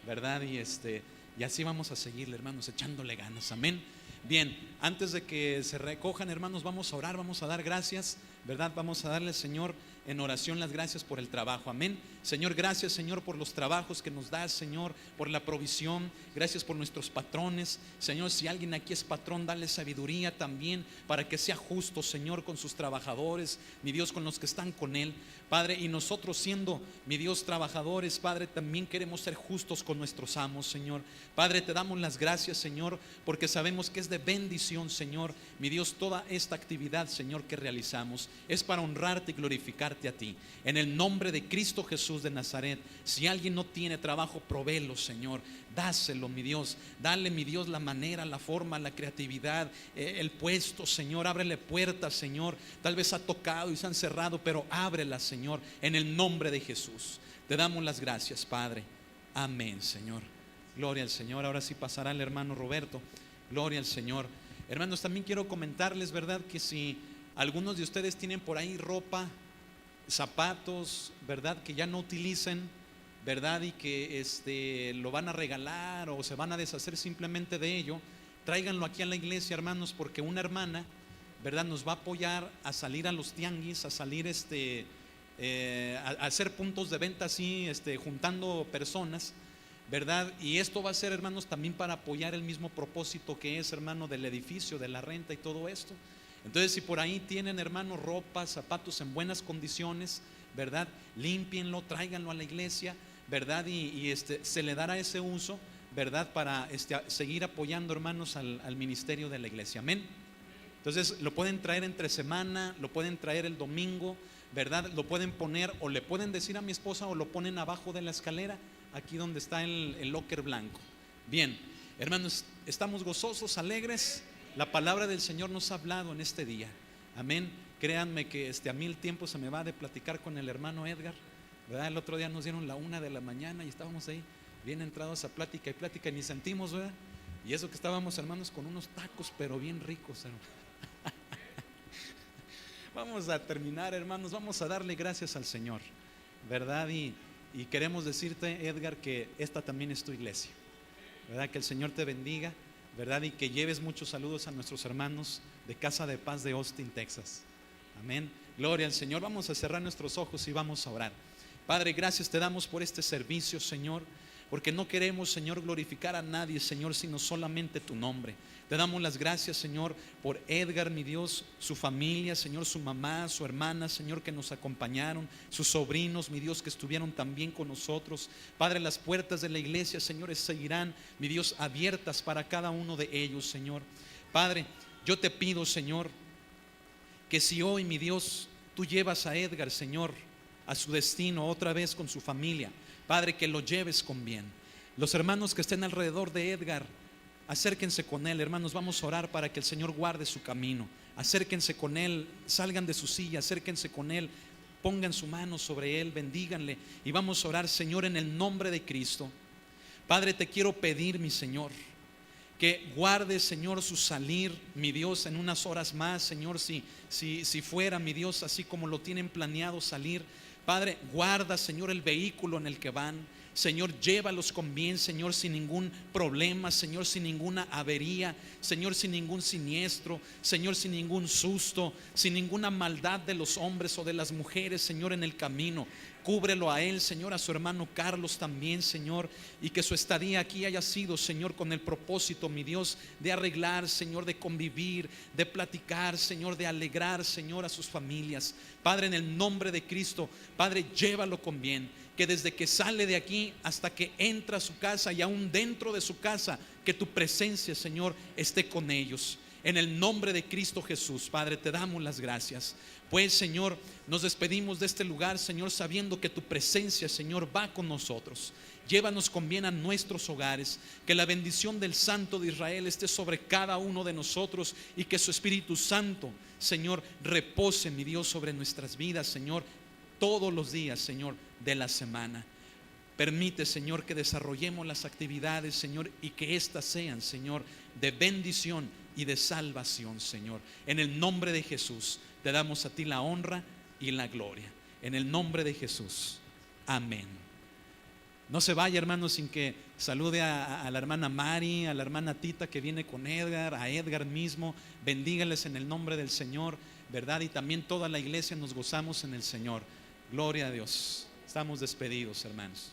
¿verdad? Y así vamos a seguirle, hermanos, echándole ganas. Amén. Bien, antes de que se recojan, hermanos, vamos a orar, vamos a dar gracias, ¿verdad? Vamos a darle al Señor en oración las gracias por el trabajo. Amén. Señor, gracias, Señor, por los trabajos que nos das, Señor, por la provisión. Gracias por nuestros patrones. Señor, si alguien aquí es patrón, dale sabiduría también para que sea justo, Señor, con sus trabajadores, mi Dios, con los que están con él, Padre. Y nosotros siendo, mi Dios, trabajadores, Padre, también queremos ser justos con nuestros amos, Señor. Padre, te damos las gracias, Señor, porque sabemos que es de bendición, Señor, mi Dios, toda esta actividad, Señor, que realizamos es para honrarte y glorificarte a ti. En el nombre de Cristo Jesús de Nazaret, si alguien no tiene trabajo, provéelo, Señor. Dáselo, mi Dios. Dale, mi Dios, la manera, la forma, la creatividad, el puesto, Señor. Ábrele puertas, Señor. Tal vez ha tocado y se han cerrado, pero ábrelas, Señor, en el nombre de Jesús. Te damos las gracias, Padre. Amén, Señor. Gloria al Señor. Ahora sí pasará el hermano Roberto. Gloria al Señor. Hermanos, también quiero comentarles, ¿verdad?, que si algunos de ustedes tienen por ahí ropa, zapatos, ¿verdad?, que ya no utilicen, ¿verdad?, y que lo van a regalar o se van a deshacer simplemente de ello, tráiganlo aquí a la iglesia, hermanos, porque una hermana, ¿verdad?, nos va a apoyar a salir a los tianguis, a salir a hacer puntos de venta así, juntando personas, ¿verdad? Y esto va a ser, hermanos, también para apoyar el mismo propósito que es, hermano, del edificio, de la renta y todo esto. Entonces, si por ahí tienen, hermanos, ropa, zapatos en buenas condiciones, ¿verdad?, límpienlo, tráiganlo a la iglesia, ¿verdad? Y se le dará ese uso, ¿verdad?, para seguir apoyando, hermanos, al ministerio de la iglesia. Amén. Entonces, lo pueden traer entre semana, lo pueden traer el domingo, ¿verdad? Lo pueden poner, o le pueden decir a mi esposa, o lo ponen abajo de la escalera, aquí donde está el locker blanco. Bien, hermanos, estamos gozosos, alegres. La palabra del Señor nos ha hablado en este día. Amén. Créanme que a mí el tiempo se me va de platicar con el hermano Edgar, ¿verdad? El otro día nos dieron la 1 de la mañana y estábamos ahí bien entrados a plática y plática, y ni sentimos, ¿verdad? Y eso que estábamos, hermanos, con unos tacos pero bien ricos, hermano. Vamos a terminar, hermanos, vamos a darle gracias al Señor, ¿verdad? Y queremos decirte, Edgar, que esta también es tu iglesia, ¿verdad? Que el Señor te bendiga, ¿verdad? Y que lleves muchos saludos a nuestros hermanos de Casa de Paz de Austin, Texas. Amén. Gloria al Señor. Vamos a cerrar nuestros ojos y vamos a orar. Padre, gracias te damos por este servicio, Señor, porque no queremos, Señor, glorificar a nadie, Señor, sino solamente tu nombre. Te damos las gracias, Señor, por Edgar, mi Dios, su familia, Señor, su mamá, su hermana, Señor, que nos acompañaron, sus sobrinos, mi Dios, que estuvieron también con nosotros. Padre, las puertas de la iglesia, señores, seguirán, mi Dios, abiertas para cada uno de ellos, Señor. Padre, yo te pido, Señor, que si hoy, mi Dios, tú llevas a Edgar, Señor, a su destino otra vez con su familia, Padre, que lo lleves con bien. Los hermanos que estén alrededor de Edgar, acérquense con él, hermanos. Vamos a orar para que el Señor guarde su camino. Acérquense con él, salgan de su silla, acérquense con él, pongan su mano sobre él, bendíganle. Y vamos a orar, Señor, en el nombre de Cristo. Padre, te quiero pedir, mi Señor, que guarde, Señor, su salir, mi Dios, en unas horas más, Señor, si fuera, mi Dios, así como lo tienen planeado salir. Padre, guarda, Señor, el vehículo en el que van. Señor, llévalos con bien, Señor, sin ningún problema, Señor, sin ninguna avería, Señor, sin ningún siniestro, Señor, sin ningún susto, sin ninguna maldad de los hombres o de las mujeres, Señor, en el camino. Cúbrelo a él, Señor, a su hermano Carlos también, Señor, y que su estadía aquí haya sido, Señor, con el propósito, mi Dios, de arreglar, Señor, de convivir, de platicar, Señor, de alegrar, Señor, a sus familias. Padre, en el nombre de Cristo, Padre, llévalo con bien, que desde que sale de aquí hasta que entra a su casa y aún dentro de su casa, que tu presencia, Señor, esté con ellos. En el nombre de Cristo Jesús, Padre, te damos las gracias. Pues, Señor, nos despedimos de este lugar, Señor, sabiendo que tu presencia, Señor, va con nosotros. Llévanos con bien a nuestros hogares, que la bendición del Santo de Israel esté sobre cada uno de nosotros y que su Espíritu Santo, Señor, repose, mi Dios, sobre nuestras vidas, Señor, todos los días, Señor, de la semana. Permite, Señor, que desarrollemos las actividades, Señor, y que éstas sean, Señor, de bendición y de salvación, Señor. En el nombre de Jesús te damos a ti la honra y la gloria. En el nombre de Jesús. Amén. No se vaya, hermanos, sin que salude a la hermana Mari, a la hermana Tita que viene con Edgar, a Edgar mismo. Bendígales en el nombre del Señor, ¿verdad? Y también toda la iglesia nos gozamos en el Señor. Gloria a Dios. Estamos despedidos, hermanos.